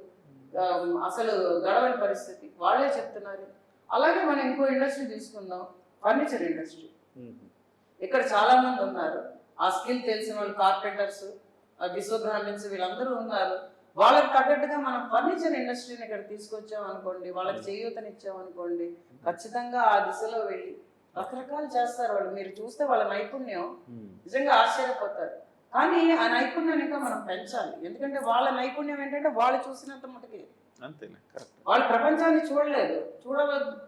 అసలు గడవని పరిస్థితి వాళ్ళే చెప్తున్నారు. అలాగే మనం ఇంకో ఇండస్ట్రీ తీసుకుందాం, ఫర్నిచర్ ఇండస్ట్రీ. ఇక్కడ చాలా మంది ఉన్నారు, ఆ స్కిల్ తెలిసిన వాళ్ళు, కార్పెంటర్స్, విశ్వబ్రాహ్మిన్స్, వీళ్ళందరూ ఉన్నారు. వాళ్ళకి తగ్గట్టుగా మనం ఫర్నిచర్ ఇండస్ట్రీని ఇక్కడ తీసుకొచ్చాం అనుకోండి, వాళ్ళకి చేయూతనిచ్చాం అనుకోండి, ఖచ్చితంగా ఆ దిశలో వెళ్ళి రకరకాలు చేస్తారు వాళ్ళు. మీరు చూస్తే వాళ్ళ నైపుణ్యం నిజంగా ఆశ్చర్యపోతారు. కానీ ఆ నైపుణ్యాన్ని ఇంకా మనం పెంచాలి. ఎందుకంటే వాళ్ళ నైపుణ్యం ఏంటంటే వాళ్ళు చూసినంత మటుకే, వాళ్ళు ప్రపంచాన్ని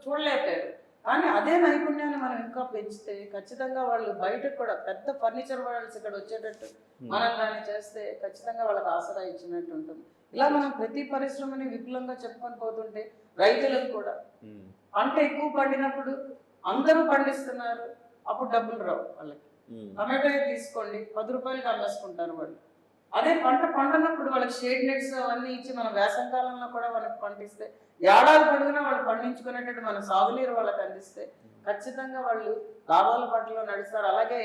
చూడలేపారు. కానీ అదే నైపుణ్యాన్ని మనం ఇంకా పెంచితే ఖచ్చితంగా వాళ్ళు బయటకు కూడా పెద్ద ఫర్నిచర్ వరల్డ్స్ ఇక్కడ వచ్చేటట్టు మనం దాన్ని చేస్తే ఖచ్చితంగా వాళ్ళకి ఆసరా ఇచ్చినట్టు ఉంటుంది. ఇలా మనం ప్రతి పరిశ్రమని విపులంగా చెప్పుకొని పోతుంటే రైతులకు కూడా పంట ఎక్కువ పండినప్పుడు అందరూ పండిస్తున్నారు, అప్పుడు డబ్బులు రావు వాళ్ళకి. టమాటో తీసుకోండి, 10 రూపాయలకి అమ్మేసుకుంటారు వాళ్ళు. అదే పంట పండినప్పుడు వాళ్ళకి షేడ్ నెట్స్ అవన్నీ ఇచ్చి మనం వేసంకాలంలో కూడా వాళ్ళకి పండిస్తే, ఏడాది పొడుగునా వాళ్ళు పండించుకునేటట్టు మన సాగునీరు వాళ్ళకి అందిస్తే ఖచ్చితంగా వాళ్ళు లాభాల పట్ల నడుస్తారు. అలాగే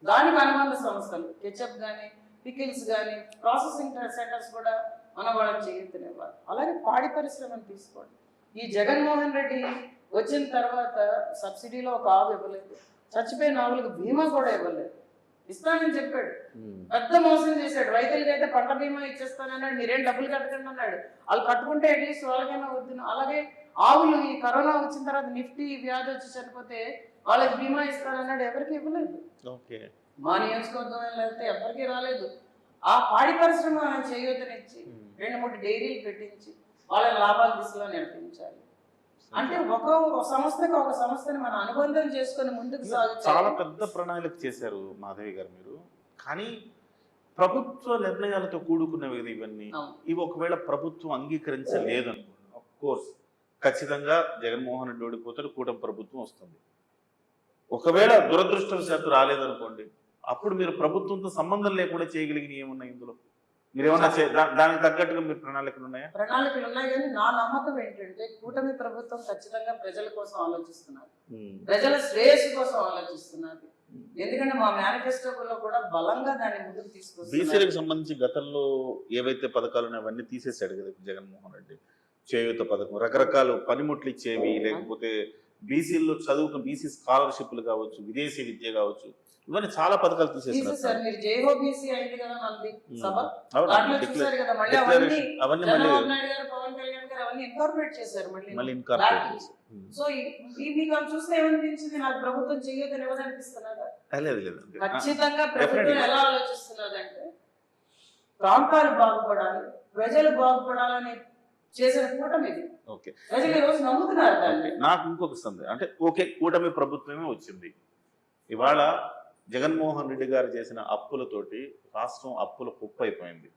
దానికి అనుబంధ సంస్థలు, కెచప్ కానీ, పికిల్స్ కానీ, ప్రాసెసింగ్ సెంటర్స్ కూడా మనం వాళ్ళకి చేయుతనివ్వాలి. అలాగే పాడి పరిశ్రమను తీసుకోండి. ఈ జగన్మోహన్ రెడ్డి వచ్చిన తర్వాత సబ్సిడీలో ఒక ఆవు ఇవ్వలేదు, చచ్చిపోయిన ఆవులకు బీమా కూడా ఇవ్వలేదు. ఇస్తానని చెప్పాడు, పెద్ద మోసం చేశాడు. రైతులకి అయితే పంట బీమా ఇచ్చేస్తానన్నాడు, మీరేం డబ్బులు కట్టకండి అన్నాడు. వాళ్ళు కట్టుకుంటే అట్లీస్ట్ వాళ్ళకైనా వద్దును. అలాగే ఆవులు ఈ కరోనా వచ్చిన తర్వాత నిఫ్టీ వ్యాధి వచ్చి చనిపోతే వాళ్ళకి బీమా ఇస్తానన్నాడు, ఎవరికి ఇవ్వలేదు. మా నియోజకవర్గం అయితే ఎవరికి రాలేదు. ఆ పాడి పరిశ్రమ మనం చేయూతనిచ్చి 2-3 డైరీలు పెట్టించి వాళ్ళ లాభాల దిశలో నడిపించాలి. అంటే ఒక సంస్థని మనం అనుబంధం చేసుకొని ముందుకు సాగుతాం. చాలా పెద్ద ప్రణాళిక చేశారు మాధవి గారు మీరు. కానీ ప్రభుత్వ నిర్ణయాలతో కూడుకున్నవి ఇవన్నీ. ఇవి ఒకవేళ ప్రభుత్వం అంగీకరించలేదు అనుకోండి, ఆఫ్ కోర్స్ ఖచ్చితంగా జగన్మోహన్ రెడ్డి ఓడిపోతాడు, కూటమి ప్రభుత్వం వస్తుంది. ఒకవేళ దురదృష్టవశాత్తు రాలేదనుకోండి, అప్పుడు మీరు ప్రభుత్వంతో సంబంధం లేకుండా చేయగలిగిన ఏమున్నాయి ఇందులో? మీరేమన్నా దానికి తగ్గట్టుగా మీరు ప్రణాళికలు ఉన్నాయా? ప్రణాళికలు ఉన్నాయి, కానీ నా నమ్మకం ఏంటంటే కూటమి ప్రభుత్వం ఖచ్చితంగా ప్రజల కోసం ఆలోచిస్తున్నారు, ప్రజల శ్రేయస్సు కోసం ఆలోచిస్తున్నారు. ఎందుకంటే మా మేనిఫెస్టోలో కూడా బలంగా దాన్ని ముందుకు తీసుకొస్తారు. బీసీలకు సంబంధించి గతంలో ఏవైతే పథకాలు ఉన్నాయో అవన్నీ తీసేశాడు కదా జగన్మోహన్ రెడ్డి. చేయూత పథకం, రకరకాల పనిముట్లు ఇచ్చేవి, లేకపోతే బీసీల్లో చదువుకున్న బీసీ స్కాలర్షిప్లు కావచ్చు, విదేశీ విద్య కావచ్చు, ఇవన్నీ చాలా పథకాలు తీసేసారు. మీరు జైహో బీసీ అయింది కదా నంది సభ, చూసారు కదా, మళ్ళీ అవన్నీ చంద్రబాబు నాయుడు గారు, పవన్ కళ్యాణ్ గారు అవన్నీ ఇన్కార్పొరేట్ చేశారు మళ్ళీ. సో మీకు చూస్తే ఏమనిపించింది? నాకు ప్రభుత్వం చేయొద్దని ఎవరనిపిస్తున్నదా? ఖచ్చితంగా ప్రభుత్వం ఎలా ఆలోచిస్తున్నదంటే ప్రాంతాలు బాగుపడాలి, ప్రజలు బాగుపడాలని చేసిన కూటమి ఇది. ప్రజలు ఈ రోజు నమ్ముతున్నారు. నాకు ఇంకొక సందేహం, అంటే ఓకే కూటమి ప్రభుత్వమే వచ్చింది, ఇవాళ జగన్మోహన్ రెడ్డి గారు చేసిన అప్పులతోటి రాష్ట్రం అప్పుల కుప్ప అయిపోయింది.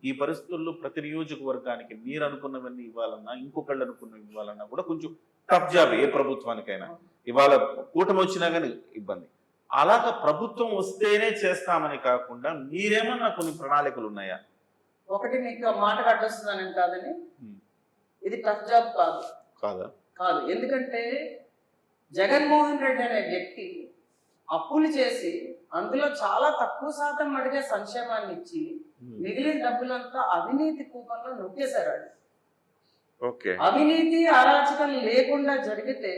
ఈ పరిస్థితుల్లో ప్రతి నియోజకవర్గానికి మీరు అనుకున్నవన్నీ ఇవ్వాలన్నా, ఇంకొకళ్ళు అనుకున్నవి ఇవ్వాలన్నా కూడా కొంచెం టఫ్ జాబ్ ఏ ప్రభుత్వానికైనా. ఇవాళ కూటమి వచ్చినా కానీ ఇబ్బంది. అలాగా ప్రభుత్వం వస్తేనే చేస్తామని కాకుండా మీరేమన్నా కొన్ని ప్రణాళికలు ఉన్నాయా? ఒకటి మీకు మాట కట్టొస్తుందని కాదని, ఇది టఫ్ జాబ్ కాదు. ఎందుకంటే జగన్మోహన్ రెడ్డి అనే వ్యక్తి అప్పులు చేసి అందులో చాలా తక్కువ శాతం అడిగే సంక్షేమాన్ని ఇచ్చి మిగిలిన డబ్బులంతా అవినీతి కూపంలో నొక్కేశారు. అవినీతి అరాచకం లేకుండా జరిగితే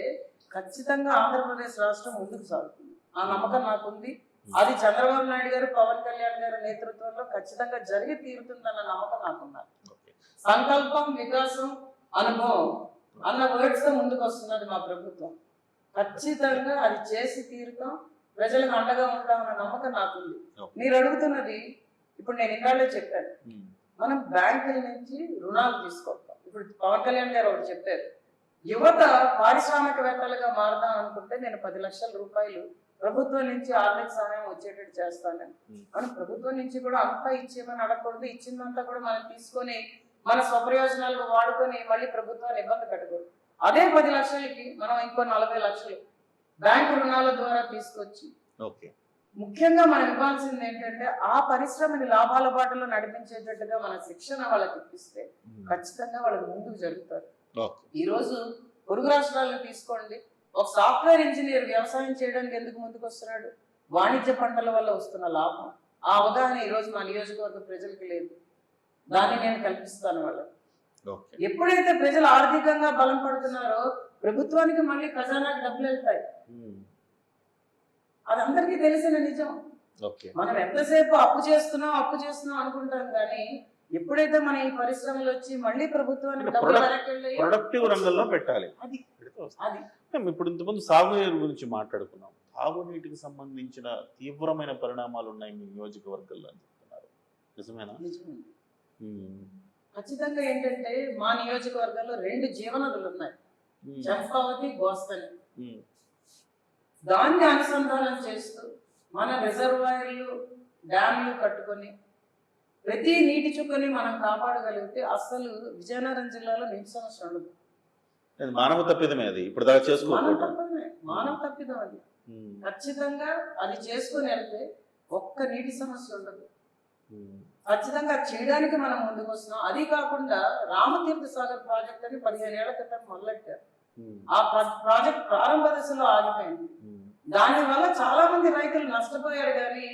ఖచ్చితంగా ఆంధ్రప్రదేశ్ రాష్ట్రం ముందుకు సాగుతుంది. ఆ నమ్మకం నాకుంది. అది చంద్రబాబు నాయుడు గారు, పవన్ కళ్యాణ్ గారి నేతృత్వంలో ఖచ్చితంగా జరిగి తీరుతుందన్న నమ్మకం నాకున్నది. సంకల్పం, వికాసం, అనుభవం అన్న వర్డ్స్ తో ముందుకు వస్తున్నది మా ప్రభుత్వం. ఖచ్చితంగా అది చేసి తీరుతాం, ప్రజలకు అండగా ఉంటామన్న నమ్మకం నాకుంది. మీరు అడుగుతున్నది, ఇప్పుడు నేను ఇన్నాళ్ళే చెప్పాను, మనం బ్యాంకుల నుంచి రుణాలు తీసుకోవాలి. ఇప్పుడు పవన్ కళ్యాణ్ గారు ఒకటి చెప్పారు, యువత పారిశ్రామికవేత్తలుగా మారదాం అనుకుంటే నేను 10 లక్షల రూపాయలు ప్రభుత్వం నుంచి ఆర్థిక సహాయం వచ్చేటట్టు చేస్తానని. మనం ప్రభుత్వం నుంచి కూడా అంతా ఇచ్చేమని అడగకూడదు, ఇచ్చిందంతా కూడా మనం తీసుకొని మన స్వప్రయోజనాలకు వాడుకొని మళ్ళీ ప్రభుత్వాన్ని ఇబ్బంది పెట్టకూడదు. అదే 10 లక్షలకి మనం ఇంకో 40 లక్షలు బ్యాంకు రుణాల ద్వారా తీసుకొచ్చి, ముఖ్యంగా మనం ఇవ్వాల్సింది ఏంటంటే ఆ పరిశ్రమని లాభాల బాటలో నడిపించేటట్టుగా మన శిక్షణ వాళ్ళకి ఇప్పిస్తే ఖచ్చితంగా వాళ్ళకి ముందుకు జరుగుతారు. ఈ రోజు పొరుగు రాష్ట్రాలను తీసుకోండి, ఒక సాఫ్ట్వేర్ ఇంజనీర్ వ్యవసాయం చేయడానికి ఎందుకు ముందుకు వస్తున్నాడు? వాణిజ్య పంటల వల్ల వస్తున్న లాభం. ఆ అవగాహన ఈ రోజు మా నియోజకవర్గ ప్రజలకు లేదు. దాన్ని నేను కల్పిస్తాను వాళ్ళకి. ఎప్పుడైతే ప్రజలు ఆర్థికంగా బలం పడుతున్నారో ప్రభుత్వానికి మళ్ళీ ఖజానాకి డబ్బులు వెళ్తాయి. అది అందరికీ తెలిసిన నిజం. ఓకే. మనం ఎంతసేపు అప్పు చేస్తున్నాం అనుకుంటాం కానీ ఎప్పుడైతే మన ఈ పరిశ్రమలు వచ్చి మళ్ళీ ప్రభుత్వానికి డబ్బులు వెనక్కి వెళ్ళాయో ప్రొడక్టివ్ రంగంలో పెట్టాలి. అది ఇప్పుడు ఇంతకుముందు సాగునీరు గురించి మాట్లాడుకున్నాం. తాగునీటికి సంబంధించిన తీవ్రమైన పరిణామాలు ఉన్నాయి మీ నియోజకవర్గంలో అని చెప్తున్నారు, నిజమేనా? నిజమే. ఖచ్చితంగా ఏంటంటే మా నియోజకవర్గంలో 2 జీవనదులు ఉన్నాయి, చంపావతి, గోస్తని. దాన్ని అనుసంధానం చేస్తూ మన రిజర్వాయర్లు, డ్యామ్లు కట్టుకొని ప్రతి నీటి చుక్కని మనం కాపాడగలిగితే అసలు విజయనగరం జిల్లాలో నీటి సమస్య ఉండదు. మానవ తప్పిదమే అది, ఇప్పుడు దాకా చేసుకోకపోవడం మానవ తప్పిదం అది. ఖచ్చితంగా అది చేసుకుని వెళ్తే ఒక్క నీటి సమస్య ఉండదు. ఖచ్చితంగా చేయడానికి మనం ముందుకు వస్తున్నాం. అది కాకుండా రామతీర్థ సాగర్ ప్రాజెక్ట్ అని 15 ఏళ్ల క్రితం మొదలెట్టారు. ఆ ప్రాజెక్ట్ ప్రారంభ దశలో ఆగిపోయింది. దానివల్ల చాలా మంది రైతులు నష్టపోయారు. కానీ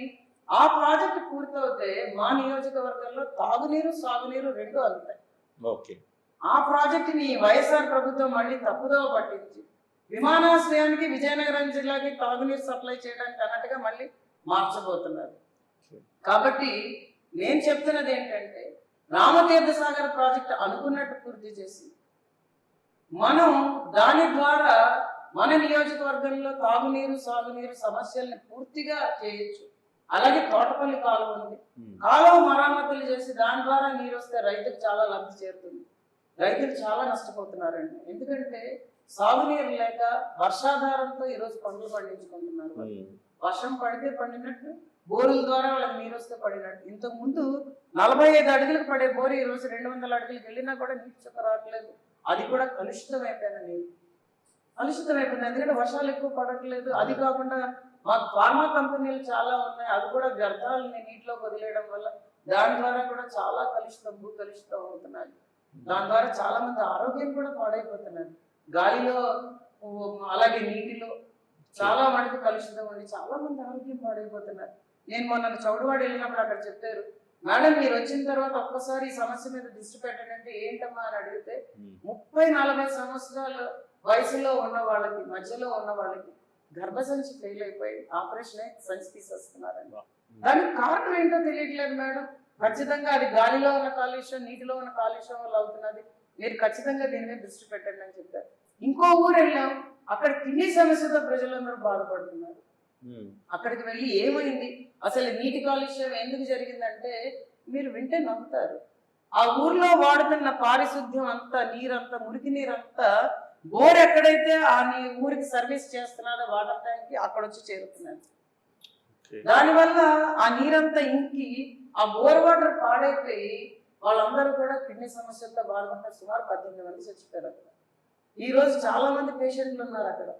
ఆ ప్రాజెక్ట్ పూర్తవుతే మా నియోజకవర్గంలో తాగునీరు, సాగునీరు 2 అందుతాయి. ఓకే. ఆ ప్రాజెక్ట్ ని వైఎస్ఆర్ ప్రభుత్వం మళ్ళీ తప్పుదోవ పట్టించి విమానాశ్రయానికి, విజయనగరం జిల్లాకి తాగునీరు సప్లై చేయడానికి అన్నట్టుగా మళ్ళీ మార్చబోతున్నారు. కాబట్టి నేను చెప్తున్నది ఏంటంటే రామతీర్థ సాగర్ ప్రాజెక్ట్ అనుకున్నట్టు పూర్తి చేసి మనం దాని ద్వారా మన నియోజకవర్గంలో తాగునీరు, సాగునీరు సమస్యల్ని పూర్తిగా చేయొచ్చు. అలాగే తోటపల్లి కాలువ ఉంది, కాలువ మరమ్మతులు చేసి దాని ద్వారా నీరు వస్తే రైతుకు చాలా లబ్ధి చేరుతుంది. రైతులు చాలా నష్టపోతున్నారండి. ఎందుకంటే సాగునీరు లేక వర్షాధారంతో ఈరోజు పంటలు పండించుకుంటున్నారు. వర్షం పడితే పండినట్టు, బోరుల ద్వారా వాళ్ళకి నీరు వస్తే పడినట్టు. ఇంతకు ముందు 45 అడుగులకు పడే బోరు ఈరోజు 200 అడుగులకు వెళ్ళినా కూడా నీటి చుక్క రావట్లేదు. అది కూడా కలుషితం అయిపోయిన నీరు, కలుషితం అయిపోయింది. ఎందుకంటే వర్షాలు ఎక్కువ పడట్లేదు. అది కాకుండా మాకు ఫార్మా కంపెనీలు చాలా ఉన్నాయి, అవి కూడా వ్యర్థాలని నీటిలో వదిలేయడం వల్ల దాని ద్వారా కూడా చాలా భూ కలుషితం అవుతున్నాయి. దాని ద్వారా చాలా మంది ఆరోగ్యం కూడా పాడైపోతున్నారు. గాలిలో అలాగే నీటిలో చాలా మటుకు కలుషితం ఉండి చాలా మంది ఆరోగ్యం పాడైపోతున్నారు. నేను మొన్న చౌడవాడ వెళ్ళినప్పుడు అక్కడ చెప్పారు, మేడం మీరు వచ్చిన తర్వాత ఒక్కసారి ఈ సమస్య మీద దృష్టి పెట్టండి అంటే ఏంటమ్మా అని అడిగితే 30-40 సంవత్సరాల వయసులో ఉన్న వాళ్ళకి, మధ్యలో ఉన్న వాళ్ళకి గర్భసంచి ఫెయిల్ అయిపోయి ఆపరేషన్ సంచి తీసేస్తున్నారండి. దానికి కారణం ఏంటో తెలియట్లేదు మేడం. ఖచ్చితంగా అది గాలిలో ఉన్న కాలుష్యం, నీటిలో ఉన్న కాలుష్యం వల్ల అవుతున్నది. మీరు ఖచ్చితంగా దీని మీద దృష్టి పెట్టండి అని చెప్పారు. ఇంకో ఊరు వెళ్ళాం, అక్కడ కిడ్నీ సమస్యతో ప్రజలందరూ బాధపడుతున్నారు. అక్కడికి వెళ్ళి ఏమైంది, అసలు నీటి కాలుష్యం ఎందుకు జరిగిందంటే మీరు వింటే నమ్ముతారు. ఆ ఊర్లో వాడుతున్న పారిశుద్ధ్యం అంతా, నీరంతా, మురికి నీరంతా బోర్ ఎక్కడైతే ఆ ఊరికి సర్వీస్ చేస్తున్నారో వాటర్ ట్యాంక్ కి అక్కడ వచ్చి చేరుతున్నారు. దానివల్ల ఆ నీరంతా ఇంకి ఆ బోర్ వాటర్ పాడైపోయి వాళ్ళందరూ కూడా కిడ్నీ సమస్యలతో బాధపడుతున్నారు. సుమారు 18 మంది చచ్చిపోయారు అక్కడ. ఈ రోజు చాలా మంది పేషెంట్లు ఉన్నారు అక్కడ.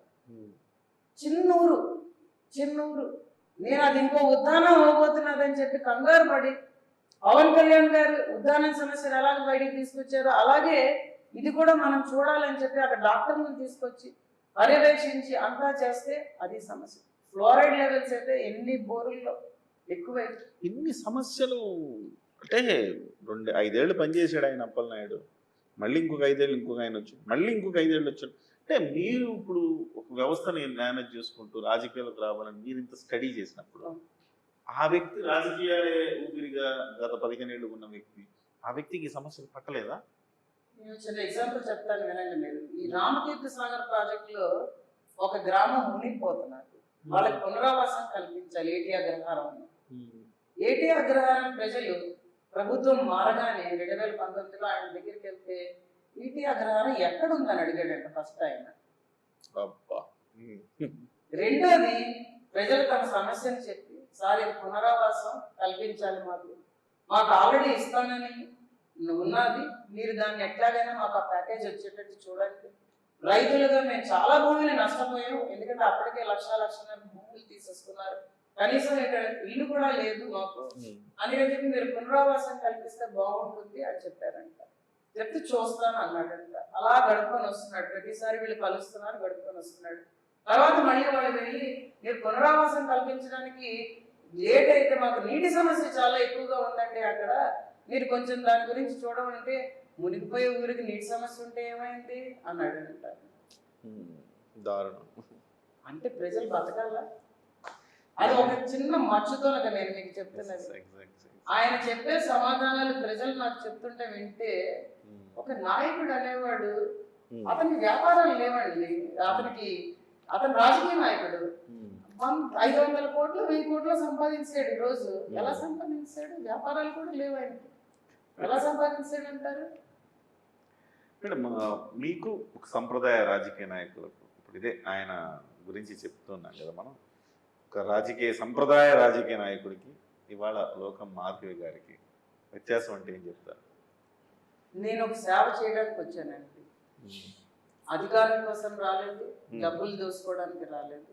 చిన్నూరు. నేను అది ఇంకో ఉద్దానం అవ్వబోతున్నదని చెప్పి కంగారు పడి పవన్ కళ్యాణ్ గారు ఉద్దానం సమస్యను ఎలాగ బయటికి తీసుకొచ్చారో అలాగే ఇది కూడా మనం చూడాలని చెప్పి అక్కడ డాక్టర్లను తీసుకొచ్చి పర్యవేక్షించి అంతా చేస్తే అది సమస్య. ఫ్లోరైడ్ లెవెల్స్ అయితే ఎన్ని బోరుల్లో ఎక్కువైంది. ఇన్ని సమస్యలు అంటే 5 ఏళ్ళు పనిచేసాడు ఆయన అప్పలనాయుడు, మళ్ళీ ఇంకొక 5 ఏళ్ళు ఇంకొక ఆయన వచ్చాడు, మళ్ళీ ఇంకొక 5 ఏళ్ళు వచ్చాడు. అంటే మీరు ఇప్పుడు ఒక వ్యవస్థని మేనేజ్ చేసుకుంటూ రాజకీయాలకు రావాలని మీరు ఇంత స్టడీ చేసినప్పుడు ఆ వ్యక్తి రాజకీయాలే ఊపిరిగా గత 15 ఏళ్ళు ఉన్న వ్యక్తి, ఆ వ్యక్తికి సమస్యలు పట్టలేదా? నేను చిన్న ఎగ్జాంపుల్ చెప్తాను వినండి మీరు. ఈ రామతీర్థ సాగర్ ప్రాజెక్ట్ లో ఒక గ్రామం మునిగిపోతున్నారు, వాళ్ళకి పునరావాసం కల్పించాలి. ఏటీ అగ్రహారం. ఏటీ అగ్రహారం ప్రజలు ప్రభుత్వం మారగానే 2019లో ఆయన దగ్గరికి వెళ్తే ఏటీ అగ్రహారం ఎక్కడ ఉందని అడిగాడంట ఫస్ట్ ఆయన. రెండోది ప్రజలు తమ సమస్యను చెప్పి సార్ ఇది పునరావాసం కల్పించాలి, మాకు ఆల్రెడీ ఇస్తానని ఉన్నది, మీరు దాన్ని ఎట్లాగైనా మాకు ఆ ప్యాకేజ్ వచ్చేటట్టు చూడండి. రైతులుగా మేము చాలా భూమిని నష్టపోయాం, ఎందుకంటే అప్పటికే లక్షల భూములు తీసేసుకున్నారు, కనీసం ఇక్కడ ఇల్లు కూడా లేదు మాకు అని చెప్పి మీరు పునరావాసం కల్పిస్తే బాగుంటుంది అని చెప్పారంట. చెప్తే చూస్తాను అన్నాడంట. అలా గడుపుకొని వస్తున్నాడు, ప్రతిసారి వీళ్ళు కలుస్తున్నారు, గడుపుకొని వస్తున్నాడు. తర్వాత మళ్ళీ వాళ్ళు వెళ్ళి మీరు పునరావాసం కల్పించడానికి లేట్ అయితే మాకు నీటి సమస్య చాలా ఎక్కువగా ఉందండి అక్కడ, మీరు కొంచెం దాని గురించి చూడమంటే మునిగిపోయే ఊరికి నీటి సమస్య ఉంటే ఏమైంది అన్నాడు అంట. దారుణం. అంటే ప్రజలు బతకాలా? అది ఒక చిన్న మచ్చుతోనక నేను మీకు చెప్తున్నది. ఆయన చెప్పే సమాధానాలు ప్రజలు నాకు చెప్తుంటే వింటే, ఒక నాయకుడు అనేవాడు అతనికి వ్యాపారాలు లేవండి. అతను రాజకీయ నాయకుడు 500 కోట్లు 1000 కోట్లు సంపాదించాడు. ఈ రోజు ఎలా సంపాదించాడు? వ్యాపారాలు కూడా లేవు ఆయనకి. ఎలా సంపాదించాడు అంటారు? మీకు ఒక సంప్రదాయ రాజకీయ నాయకులకు ఇప్పుడు ఇదే ఆయన గురించి చెప్తున్నాం కదా మనం. ఒక సంప్రదాయ రాజకీయ నాయకుడికి ఇవాళ లోకం మాధవి గారికి వ్యత్యాసం అంటే ఏం చెప్తారు? నేను ఒక సేవ చేయడానికి వచ్చానండి. అధికారం కోసం రాలేదు, డబ్బులు దోసుకోవడానికి రాలేదు,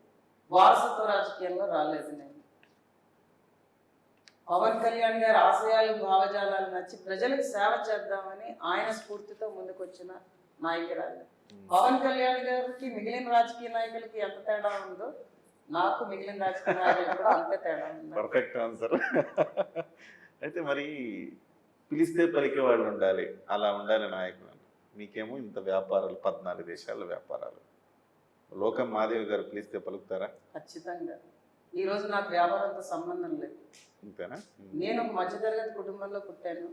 వారసత్వ రాజకీయంలో రాలేదు. నేను పవన్ కళ్యాణ్ గారి ఆశయాలు భావజాలాలు నచ్చి ప్రజలకు సేవ చేద్దామని ఆయన స్ఫూర్తితో ముందుకొచ్చిన నాయకురాలు. పవన్ కళ్యాణ్ గారికి మిగిలిన రాజకీయ నాయకులకి ఎంత తేడా ఉందో నాకు మిగిలిన రాజకీయ నాయకులకు కూడా అంతే తేడా ఉంది. Perfect answer. అయితే మరి పిలిస్తే పలికే వాళ్ళు ఉండాలి, అలా ఉండాలి నాయకులు. మీకేమో ఇంత వ్యాపారాలు, 14 దేశాల వ్యాపారాలు. లోకం మాధవి గారు పిలిస్తే పలుకుతారా? ఖచ్చితంగా. ఈ రోజు నాకు వ్యాపారంతో సంబంధం లేదు. అంతేనా? నేను ఒక మధ్యతరగతి కుటుంబంలో పుట్టాను.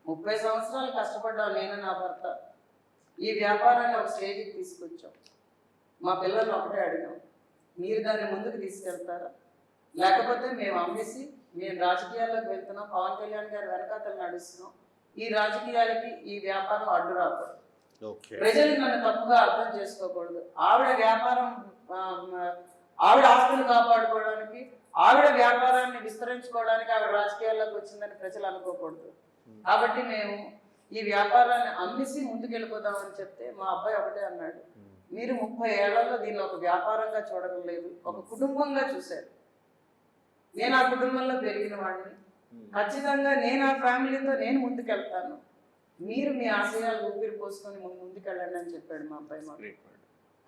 30 సంవత్సరాలు కష్టపడ్డాను నేను, నా భర్త. ఈ వ్యాపారాన్ని ఒక స్టేజ్కి తీసుకొచ్చాం. మా పిల్లల్ని ఒకటే అడిగాం, మీరు దాన్ని ముందుకు తీసుకెళ్తారా, లేకపోతే మేము అమ్మేసి మేము రాజకీయాల్లోకి వెళ్తున్నాం, పవన్ కళ్యాణ్ గారి వెనకాతలు నడుస్తున్నాం, ఈ రాజకీయాలకి ఈ వ్యాపారం అడ్డు రాకూడదు, ప్రజలు నన్ను తప్పుగా అర్థం చేసుకోకూడదు, ఆవిడ వ్యాపారం ఆవిడ ఆస్తులు కాపాడుకోవడానికి, ఆవిడ వ్యాపారాన్ని విస్తరించుకోవడానికి ఆవిడ రాజకీయాల్లోకి వచ్చిందని ప్రజలు అనుకోకూడదు, కాబట్టి మేము ఈ వ్యాపారాన్ని అమ్మేసి ముందుకెళ్ళిపోదామని చెప్తే మా అబ్బాయి ఒకటే అన్నాడు, మీరు 30 ఏళ్లలో దీన్ని ఒక వ్యాపారంగా చూడడం లేదు, ఒక కుటుంబంగా చూశారు. నేను ఆ కుటుంబంలో పెరిగిన వాడిని, ఖచ్చితంగా నేను ఆ ఫ్యామిలీతో నేను ముందుకెళ్తాను, మీరు మీ ఆశయాలు ఊపిరి పోసుకొని ముందుకెళ్ళండి అని చెప్పాడు మా అబ్బాయి మాకు.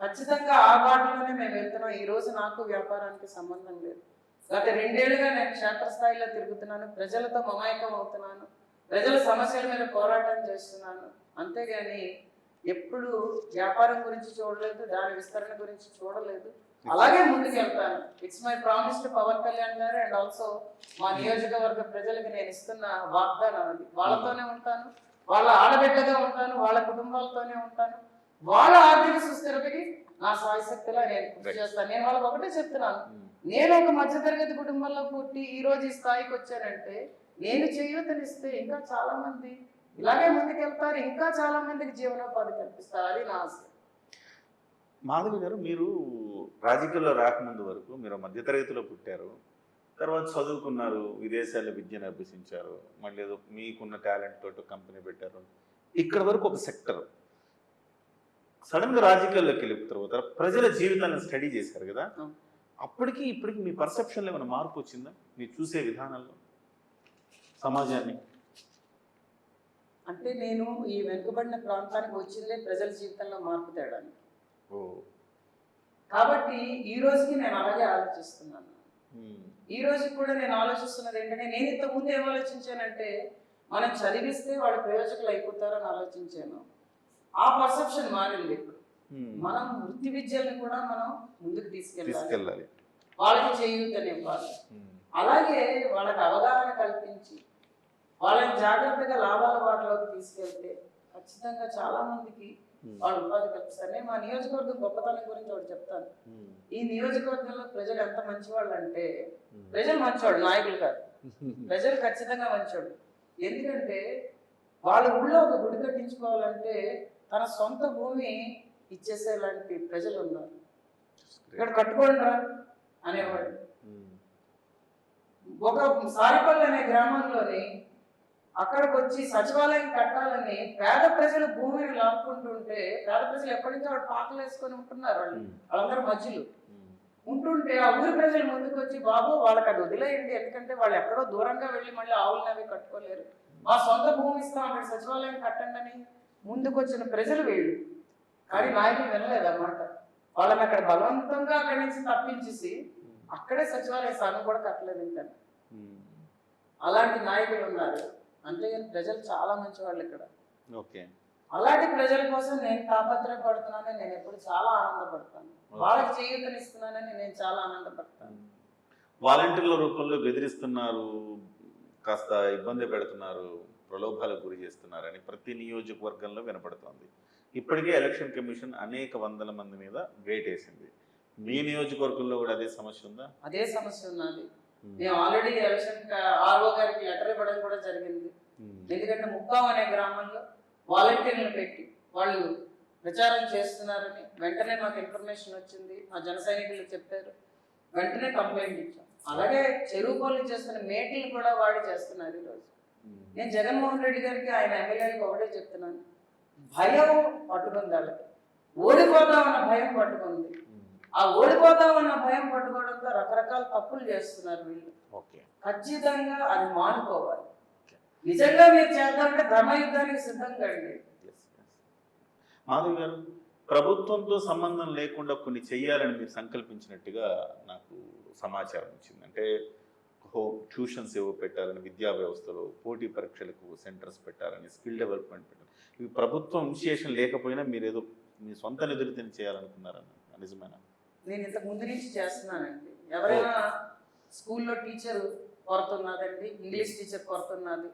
ఖచ్చితంగా ఆ బాటలోనే మేము వెళ్తున్నాం. ఈ రోజు నాకు వ్యాపారానికి సంబంధం లేదు. గత 2 ఏళ్లుగా నేను క్షేత్రస్థాయిలో తిరుగుతున్నాను, ప్రజలతో మమాయకం అవుతున్నాను, ప్రజల సమస్యల మీద పోరాటం చేస్తున్నాను. అంతేగాని ఎప్పుడు వ్యాపారం గురించి చూడలేదు, దాని విస్తరణ గురించి చూడలేదు. అలాగే ముందుకు వెళ్తాను. It's my promise to Pawan Kalyan garu and also మా నియోజకవర్గ ప్రజలకు నేను ఇస్తున్న వాగ్దానం అది. వాళ్ళతోనే ఉంటాను, వాళ్ళ ఆడబిడ్డగా ఉంటాను, వాళ్ళ కుటుంబాలతోనే ఉంటాను, వాళ్ళ ఆర్థిక సుస్థిరతకి నా సాయశక్తిలో నేను కృషి చేస్తాను. నేను వాళ్ళకి ఒకటే చెప్తున్నాను, నేను ఒక మధ్యతరగతి కుటుంబంలో పుట్టి ఈ రోజు ఈ స్థాయికి వచ్చానంటే నేను చేయూతనిస్తే ఇంకా చాలా మంది ఇలాగే ముందుకెళ్తారు, ఇంకా చాలా మందికి జీవనోపాధి కల్పిస్తారు. అది నా ఆశ. మాధవి గారు, మీరు రాజకీయాల్లో రాకముందు వరకు మీరు మధ్యతరగతిలో పుట్టారు, తర్వాత చదువుకున్నారు, విదేశాల్లో విద్యను అభ్యసించారు, మళ్ళీ ఏదో మీకున్న టాలెంట్ తోటి కంపెనీ పెట్టారు. ఇక్కడ వరకు ఒక సెక్టర్, సడన్గా రాజకీయాల్లోకి వెళ్ళిన తర్వాత ప్రజల జీవితాలను స్టడీ చేశారు కదా, అప్పటికి ఇప్పటికి మీ పర్సెప్షన్లో ఏమైనా మార్పు వచ్చిందా? మీరు చూసే విధానాల్లో సమాజాన్ని? అంటే నేను ఈ వెనుకబడిన ప్రాంతానికి వచ్చిందే ప్రజల జీవితంలో మార్పు తేడానికి. కాబట్టి ఈ రోజుకి నేను అలాగే ఆలోచిస్తున్నాను. ఈ రోజుకి కూడా నేను ఆలోచిస్తున్నది ఏంటంటే, నేను ఇంతకుముందు ఏం ఆలోచించానంటే, మనం చదివిస్తే వాళ్ళు ప్రయోజకులు అయిపోతారని ఆలోచించాను. ఆ పర్సెప్షన్ మారింది. ఇప్పుడు మనం వృత్తి విద్యల్ని కూడా మనం ముందుకు తీసుకెళ్ళాలి, వాళ్ళకి చేయూతనివ్వాలి, అలాగే వాళ్ళకి అవగాహన కల్పించి వాళ్ళని జాగ్రత్తగా లాభాల బాటలోకి తీసుకెళ్తే ఖచ్చితంగా చాలా మందికి వాళ్ళు ఉపాధి కల్పిస్తారు. నేను మా నియోజకవర్గం గొప్పతనం గురించి ఒకటి చెప్తాను. ఈ నియోజకవర్గంలో ప్రజలు ఎంత మంచివాళ్ళు అంటే, ప్రజలు మంచివాళ్ళు, నాయకులు కాదు, ప్రజలు ఖచ్చితంగా మంచివాళ్ళు. ఎందుకంటే వాళ్ళ ఊళ్ళో ఒక గుడి కట్టించుకోవాలంటే తన సొంత భూమి ఇచ్చేసేలాంటి ప్రజలు ఉన్నారు. ఇక్కడ కట్టుకోండి రా అనేవాడు. ఒక సారిపల్లి అనే గ్రామంలోని అక్కడికి వచ్చి సచివాలయం కట్టాలని పేద ప్రజలు భూమిని లాక్కుంటుంటే, పేద ప్రజలు ఎప్పటి నుంచో వాడు పాకలు వేసుకొని ఉంటున్నారు, వాళ్ళందరూ మధ్యలో ఉంటుంటే ఆ ఊరి ప్రజలు ముందుకు వచ్చి, బాబు వాళ్ళకి అది వదిలేయండి, ఎందుకంటే వాళ్ళు ఎక్కడో దూరంగా వెళ్ళి మళ్ళీ ఆవులను అవి కట్టుకోలేరు, మా సొంత భూమి ఇస్తాం, అక్కడ సచివాలయం కట్టండి అని ముందుకు వచ్చిన ప్రజలు వీళ్ళు. కానీ నాయకులు వినలేదన్నమాట. వాళ్ళని అక్కడ బలవంతంగా అక్కడి నుంచి తప్పించేసి అక్కడే సచివాలయ స్థానం కూడా కట్టలేదు. ఇంకా అలాంటి నాయకులు ఉన్నారు. అంతేగాని ప్రజలు చాలా మంచి వాళ్ళు ఇక్కడ. అలాంటి ప్రజల కోసం నేను తాపత్రయపడుతున్నానని నేను ఎప్పుడు చాలా ఆనందపడతాను. వాళ్ళకి చేయూతనిస్తున్నానని నేను చాలా ఆనందపడతాను. వాలంటీర్ల రూపంలో బెదిరిస్తున్నారు, కాస్త ఇబ్బంది పెడుతున్నారు, ప్రలోభాలకు గురి చేస్తున్నారని ప్రతి నియోజకవర్గంలో వినపడుతోంది. ఇప్పటికే ఎలక్షన్ కమిషన్ అనేక వందల మంది మీద వేటేసింది. మీ నియోజకవర్గంలో కూడా అదే సమస్య ఉందా? అదే సమస్య ఉన్నది. మేము ఆల్రెడీ ఎలక్షన్ ఆర్ఓ గారికి లెటర్ ఇవ్వడం కూడా జరిగింది. ఎందుకంటే ముక్కాం అనే గ్రామంలో వాలంటీర్లను పెట్టి వాళ్ళు ప్రచారం చేస్తున్నారని వెంటనే మాకు ఇన్ఫర్మేషన్ వచ్చింది. మా జన సైనికులు చెప్పారు, వెంటనే కంప్లైంట్ ఇచ్చాం. అలాగే చెరువు పనులు చేస్తున్న మేటిలు కూడా వాడి చేస్తున్నారు ఈరోజు. నేను జగన్మోహన్ రెడ్డి గారికి, ఆయన ఎమ్మెల్యేలకు ఒకటే చెప్తున్నాను, భయం పట్టుకుంది వాళ్ళకి, ఓడిపోతామన్న భయం పట్టుకుంది. ఆ ఓడిపోతామన్న భయం పట్టుకోవడంతో రకరకాల తప్పులు చేస్తున్నారు వీళ్ళు. ఖచ్చితంగా అది మానుకోవాలి. నిజంగా మీరు చేద్దామంటే ధర్మయుద్ధానికి సిద్ధంగా అండి. మాధవి గారు, ప్రభుత్వంతో సంబంధం లేకుండా కొన్ని చెయ్యాలని మీరు సంకల్పించినట్టుగా నాకు సమాచారం వచ్చింది. అంటే ట్యూషన్స్ ఏవో పెట్టాలని, విద్యా వ్యవస్థలో పోటీ పరీక్షలకు సెంటర్స్ పెట్టాలని, స్కిల్ డెవలప్మెంట్ పెట్టాలి. ఇవి ప్రభుత్వం ఇనిషియేషన్ లేకపోయినా మీరు ఏదో మీ సొంత నిధులతో చేయాలనుకున్నారన్న, నిజమేనా? నేను ఇంతకు ముందు నుంచి చేస్తున్నానండి. ఎవరైనా స్కూల్లో టీచర్ కొరత ఉన్నదండి, ఇంగ్లీష్ టీచర్ కొరత ఉన్నది,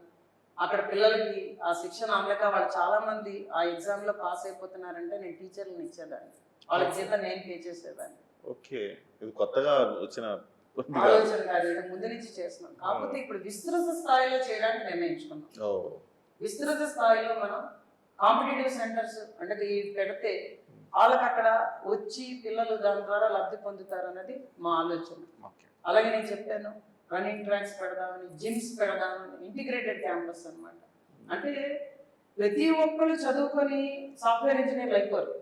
అక్కడ పిల్లలకి ఆ శిక్షణ అందక వాళ్ళు చాలా మంది ఆ ఎగ్జామ్ లో పాస్ అయిపోతున్నారంటే నేను టీచర్లను ఇచ్చేదాన్ని, వాళ్ళ చేత నేను పే చేసేదాన్ని. ఓకే, ఇది కొత్తగా వచ్చిన ఆలోచన కాదు, ఇంతకు ముందు నుంచి చేస్తున్నాం. కాకపోతే ఇప్పుడు విస్తృత స్థాయిలో చేయడానికి నిర్ణయించుకున్నాం. విస్తృత స్థాయిలో మనం కాంపిటేటివ్ సెంటర్స్ అంటే పెడితే వాళ్ళకి అక్కడ వచ్చి పిల్లలు దాని ద్వారా లబ్ధి పొందుతారు అన్నది మా ఆలోచన. అలాగే నేను చెప్పాను, రన్నింగ్ ట్రాక్స్ పెడదామని, జిమ్స్ పెడదామని, ఇంటిగ్రేటెడ్ క్యాంపస్ అన్నమాట. అంటే ప్రతి ఒక్కరు చదువుకొని సాఫ్ట్వేర్ ఇంజనీర్లు అయిపోరు.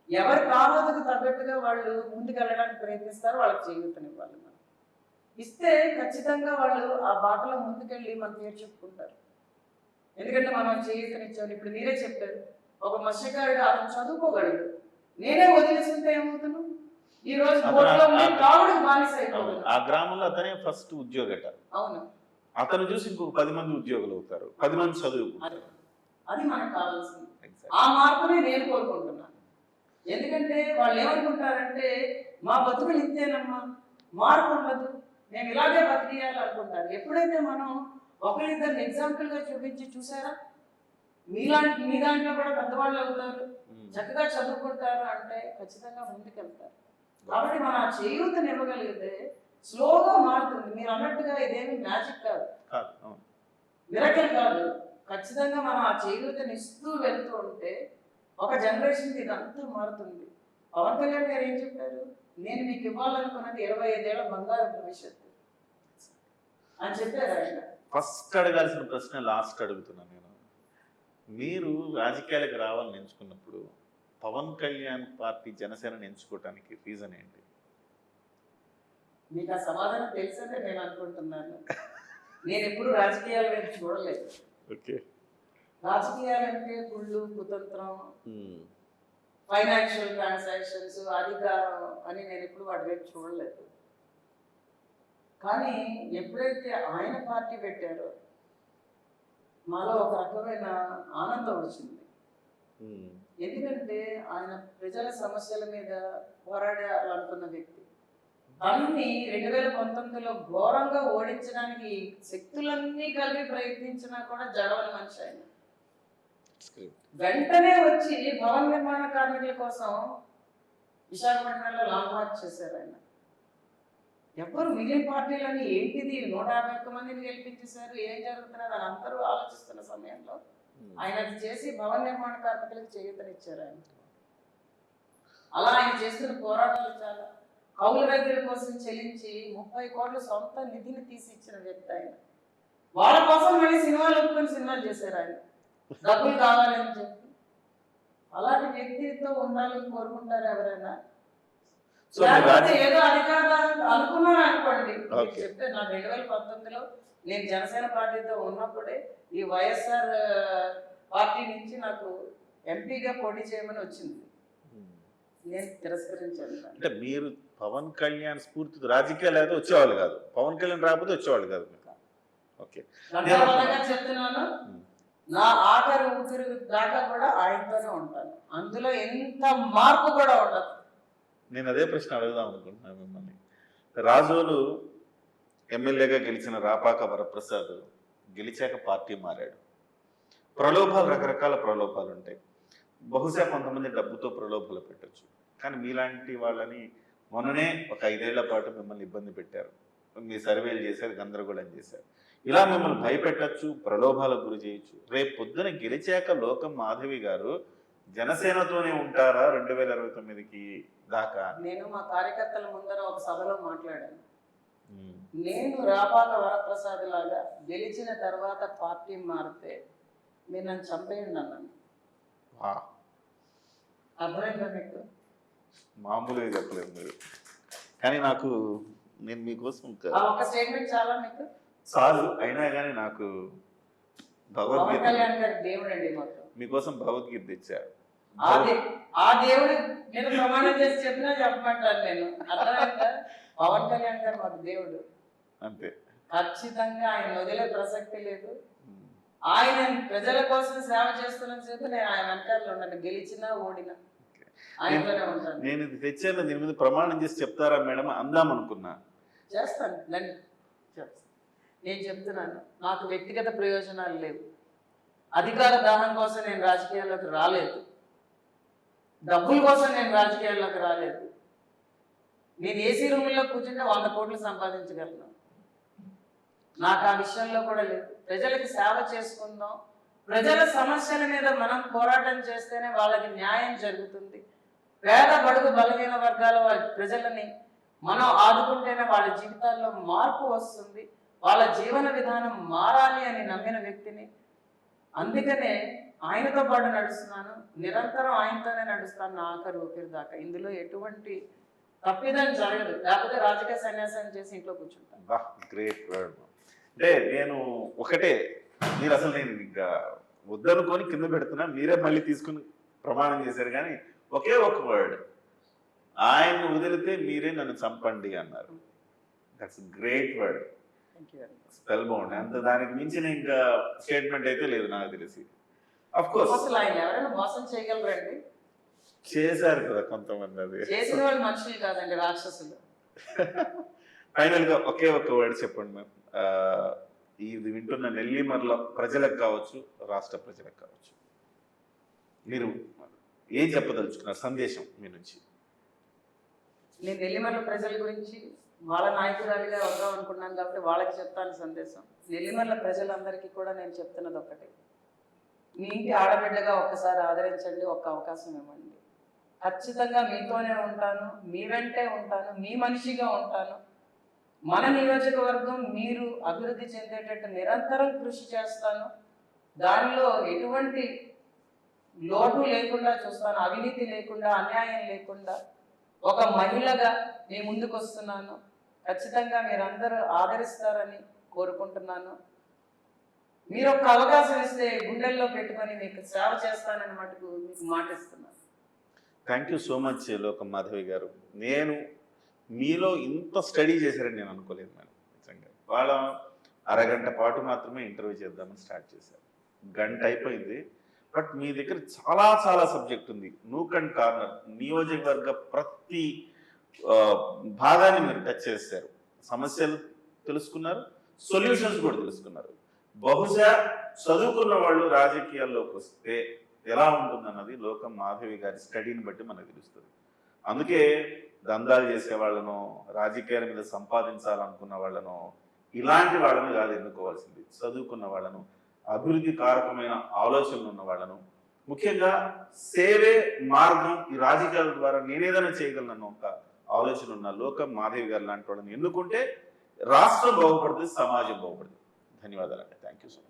ఎవరి ప్రారంభకు తగ్గట్టుగా వాళ్ళు ముందుకు వెళ్ళడానికి ప్రయత్నిస్తారు, వాళ్ళకి చేయూతనివ్వాలి. మనం ఇస్తే ఖచ్చితంగా వాళ్ళు ఆ బాటలో ముందుకెళ్ళి మన పేరు చెప్పుకుంటారు. ఎందుకంటే మనం చేయూతనిచ్చాము. ఇప్పుడు మీరే చెప్పారు, ఒక మత్స్యకారుడు అతను చదువుకోగలడు, నేనే వదిలేస్తుంటే ఏమవుతున్నాను, ఈ రోజు ఆ గ్రామంలో అతనే ఫస్ట్ ఉద్యోగట. అవును, అతను చూసి ఇంకొక 10 మంది ఉద్యోగులు అవుతారు, 10 మంది చదువు. అది మనకు కావాల్సింది. ఆ మార్పుని నేను కోరుకుంటున్నాను. ఎందుకంటే వాళ్ళు ఏమనుకుంటారంటే మా బతుకులు ఇంతేనమ్మా, మార్పు ఉండదు, మేము ఇలాగే బతికేయాలి అనుకుంటారు. ఎప్పుడైతే మనం ఒకరిద్దరిని ఎగ్జాంపుల్ గా చూపించి, చూసారా మీ దాంట్లో కూడా పెద్దవాళ్ళు అవుతారు, చక్కగా చదువుకుంటారు అంటే ఖచ్చితంగా ముందుకెళ్తారు. కాబట్టి మనం ఆ చేయూతని ఇవ్వగలిగితే స్లోగా మారుతుంది. మీరు అన్నట్టుగా ఇదేమి మ్యాజిక్ కాదు, మిరకల్ కాదు. ఖచ్చితంగా మనం ఆ చేయూతని ఇస్తూ వెళ్తూ ఉంటే ఒక జనరేషన్కి ఇదంతా మారుతుంది. పవన్ కళ్యాణ్ గారు ఏం చెప్పారు, నేను మీకు ఇవ్వాలనుకున్నది 25 ఏళ్ల బంగారు భవిష్యత్తు అని చెప్పారు ఆయన. ఫస్ట్ అడగాల్సిన ప్రశ్న లాస్ట్ అడుగుతున్నాను నేను. మీరు రాజకీయాలకు రావాలని ఎంచుకున్నప్పుడు పవన్ కళ్యాణ్ పార్టీ జనసేనని ఎంచుకోవటానికి రీజన్ ఏంటి? మీకు ఆ సమాధానం తెలుసంటే నేను అనుకుంటున్నాను. నేను ఎప్పుడు రాజకీయాల వైపు చూడలేదు. రాజకీయాలంటే కుళ్ళు, కుతంత్రం, ఫైనాన్షియల్ ట్రాన్సాక్షన్స్, అధికారం అని నేను ఎప్పుడు వాటి వైపు చూడలేదు. కానీ ఎప్పుడైతే ఆయన పార్టీ పెట్టారో మాలో ఒక రకమైన ఆనందం వచ్చింది. ఎందుకంటే ఆయన ప్రజల సమస్యల మీద పోరాడాలనుకున్న వ్యక్తి. తనని 2019లో ఘోరంగా ఓడించడానికి శక్తులన్నీ కలిపి ప్రయత్నించినా కూడా జడవని మనిషి ఆయన. వెంటనే వచ్చి భవన నిర్మాణ కార్మికుల కోసం విశాఖపట్నంలో లాంగ్ మార్చ్ చేశారు ఆయన. ఎవరు మిగిలిన పార్టీలని ఏంటిది 151 మందిని గెలిపించేశారు, ఏం జరుగుతున్నది అని అందరూ ఆలోచిస్తున్న సమయంలో ఆయన అది చేసి భవన నిర్మాణ కార్మికులకు చేయూతనిచ్చారు ఆయన. అలా ఆయన చేస్తున్న పోరాటాలు చాలా. కౌలు రైతుల కోసం చెల్లించి 30 కోట్ల సొంత నిధిని తీసి ఇచ్చిన వ్యక్తి ఆయన. వాళ్ళ కోసం మళ్ళీ సినిమాలు ఒప్పుకొని సినిమాలు చేశారు ఆయన, డబ్బులు కావాలని చెప్పి. అలాంటి వ్యక్తితో ఉండాలని కోరుకుంటారు ఎవరైనా? ఏదో అధికారం అనుకున్నాను అనుకోండి. చెప్తే నాకు 2019లో నేను జనసేన పార్టీతో ఉన్నప్పుడే ఈ వైఎస్ఆర్ పార్టీ నుంచి నాకు ఎంపీగా పోటీ చేయమని వచ్చింది, నేను తిరస్కరించాను. అంటే మీరు పవన్ కళ్యాణ్ స్ఫూర్తితో రాజకీయాలు అయితే వచ్చేవాళ్ళు కాదు, పవన్ కళ్యాణ్ రాకపోతే వచ్చేవాళ్ళు కాదు. ఓకే, చెప్తున్నాను, నా ఆఖరి ఊపిరి దాకా కూడా ఆయనతోనే ఉంటాను. అందులో ఎంత మార్పు కూడా ఉండదు. నేను అదే ప్రశ్న అడుగుదాం అనుకుంటున్నాను మిమ్మల్ని. రాజోలు ఎమ్మెల్యేగా గెలిచిన రాపాక వరప్రసాద్ గెలిచాక పార్టీ మారాడు. ప్రలోభాలు, రకరకాల ప్రలోభాలు ఉంటాయి. బహుశా కొంతమంది డబ్బుతో ప్రలోభాలు పెట్టచ్చు, కానీ మీలాంటి వాళ్ళని మొన్ననే ఒక 5 ఏళ్ల పాటు మిమ్మల్ని ఇబ్బంది పెట్టారు, మీ సర్వేలు చేశారు, గందరగోళం చేశారు. ఇలా మిమ్మల్ని భయపెట్టచ్చు, ప్రలోభాలకు గురి చేయొచ్చు. రేపు పొద్దున గెలిచాక లోకం మాధవి గారు జనసేనతోనే ఉంటారా 2029కి దాకా? నేను మా కార్యకర్తల ముందర ఒక సభలో మాట్లాడాను. నేను రాపాక వరప్రసాద్ లాగా గెలిచిన తర్వాత పార్టీ మారితే మీరు నన్ను చంపేయండి అన్నాను. అర్థమైందా మీకు? మామూలుగా చెప్పలేదు మీరు, కానీ నేను మీకోసం ఒక స్టేట్మెంట్ చాలా మీకు చాలు. అయినా కానీ నాకు పవన్ కళ్యాణ్ గారి దేవుడు అండి మాకు. మీకోసం భగవద్గీత తెచ్చారు. ఆ దేవుడు మీద ప్రమాణం చేసి చెప్పినా చెప్పమంటాను నేను. అర్థమైందా? పవన్ కళ్యాణ్ గారు మాకు దేవుడు అంతే. ఖచ్చితంగా ఆయన వదిలే ప్రసక్తి లేదు. ఆయన ప్రజల కోసం సేవ చేస్తున్న సేపు నేను ఆయన వెనకాలలో ఉన్నాను, గెలిచినా ఓడినా ఆయనతోనే ఉంటాను. నేను ఇది తెచ్చాను, దీని మీద ప్రమాణం చేసి చెప్తారా మేడం అందాం అనుకున్నా. చేస్తాను, నేను చెప్తున్నాను. నాకు వ్యక్తిగత ప్రయోజనాలు లేవు. అధికార దాహం కోసం నేను రాజకీయాల్లోకి రాలేదు, డబ్బుల కోసం నేను రాజకీయాల్లోకి రాలేదు. నేను ఏసీ రూముల్లో కూర్చుంటే 100 కోట్లు సంపాదించగలను. నాకు ఆ విషయంలో కూడా లేదు. ప్రజలకు సేవ చేసుకుందాం, ప్రజల సమస్యల మీద మనం పోరాటం చేస్తేనే వాళ్ళకి న్యాయం జరుగుతుంది. పేద బడుగు బలహీన వర్గాల ప్రజలని మనం ఆదుకుంటేనే వాళ్ళ జీవితాల్లో మార్పు వస్తుంది, వాళ్ళ జీవన విధానం మారాలి అని నమ్మిన వ్యక్తిని. అందుకనే ఆయనతో పాటు నడుస్తున్నాను, నిరంతరం ఆయనతోనే నడుస్తాను నా ఆఖరి ఊపిరి దాకా. ఇందులో ఎటువంటి తప్పిదం జరగదు, లేకపోతే రాజకీయ సన్యాసం చేసి ఇంట్లో కూర్చుంటాను. Great word. అంటే నేను ఒకటే, మీరు అసలు నేను ఇంకా వద్దనుకొని కింద పెడుతున్నా, మీరే మళ్ళీ తీసుకుని ప్రమాణం చేశారు. కానీ ఒకే ఒక వర్డ్, ఆయన్ని వదిలితే మీరే నన్ను చంపండి అన్నారు. That's great word, spell bound. అంత దానికి మించిన ఇంకా స్టేట్మెంట్ అయితే లేదు నాకు తెలిసి. అఫ్ కోర్స్ అసలు ఆయన ఎవరైనా మోసం చేయగలరండి? చేశారు కదా కొంతమంది, అది చేసిన వాళ్ళు మనుషులు కాదండి, రాక్షసులు. ఫైనల్ గా ఒకే ఒక వర్డ్ చెప్పండి మ్యామ్. ఇది వింటున్న నెల్లిమర్ల ప్రజలకు కావచ్చు, రాష్ట్ర ప్రజలకు కావచ్చు, మీరు ఏం చెప్పదలుచుకున్నారు సందేశం మీ నుంచి? నేను నెల్లిమర్ల ప్రజల గురించి వాళ్ళ నాయకురాలిగా వద్దాం అనుకున్నాను కాబట్టి వాళ్ళకి చెప్తాను సందేశం. నెల్లిమర్ల ప్రజలందరికీ కూడా నేను చెప్తున్నది ఒక్కటే, మీ ఇంటి ఆడబిడ్డగా ఒక్కసారి ఆదరించండి, ఒక్క అవకాశం ఇవ్వండి. ఖచ్చితంగా మీతోనే ఉంటాను, మీ వెంటే ఉంటాను, మీ మనిషిగా ఉంటాను. మన నియోజకవర్గం మీరు అభివృద్ధి చెందేటట్టు నిరంతరం కృషి చేస్తాను. దానిలో ఎటువంటి లోటు లేకుండా చూస్తాను, అవినీతి లేకుండా, అన్యాయం లేకుండా. ఒక మహిళగా మీ ముందుకు వస్తున్నాను. ఖచ్చితంగా మీరందరూ ఆదరిస్తారని కోరుకుంటున్నాను. మీరు ఒక అవకాశం ఇస్తే గుండెల్లో పెట్టుకొని మీకు సేవ చేస్తానని మటుకు మీకు మాటిస్తున్నాను. థ్యాంక్ యూ సో మచ్ లోకం మాధవి గారు. నేను మీలో ఇంత స్టడీ చేశారని నేను అనుకోలేదు మేడం. నిజంగా వాళ్ళ అరగంట పాటు మాత్రమే ఇంటర్వ్యూ చేద్దామని స్టార్ట్ చేశారు, గంట అయిపోయింది. బట్ మీ దగ్గర చాలా చాలా సబ్జెక్ట్ ఉంది. నూక్ అండ్ కార్నర్, నియోజకవర్గ ప్రతి భాగాన్ని మీరు టచ్ చేశారు. సమస్యలు తెలుసుకున్నారు, సొల్యూషన్స్ కూడా తెలుసుకున్నారు. బహుశా చదువుకున్న వాళ్ళు రాజకీయాల్లోకి వస్తే ఎలా ఉంటుందన్నది లోకం మాధవి గారి స్టడీని బట్టి మనకు తెలుస్తుంది. అందుకే దందాలు చేసే వాళ్ళను, రాజకీయాల మీద సంపాదించాలనుకున్న వాళ్ళను, ఇలాంటి వాళ్ళని కాదు ఎన్నుకోవాల్సింది, చదువుకున్న వాళ్ళను, అభివృద్ధి కారకమైన ఆలోచనలు ఉన్న వాళ్ళను, ముఖ్యంగా సేవే మార్గం, ఈ రాజకీయాల ద్వారా నేనేదైనా చేయగలను ఒక ఆలోచన ఉన్న లోకం మాధవి గారు లాంటి వాళ్ళని ఎన్నుకుంటే రాష్ట్రం బాగుపడుతుంది, సమాజం బాగుపడుతుంది. ధన్యవాదాలండి. Thank you so much.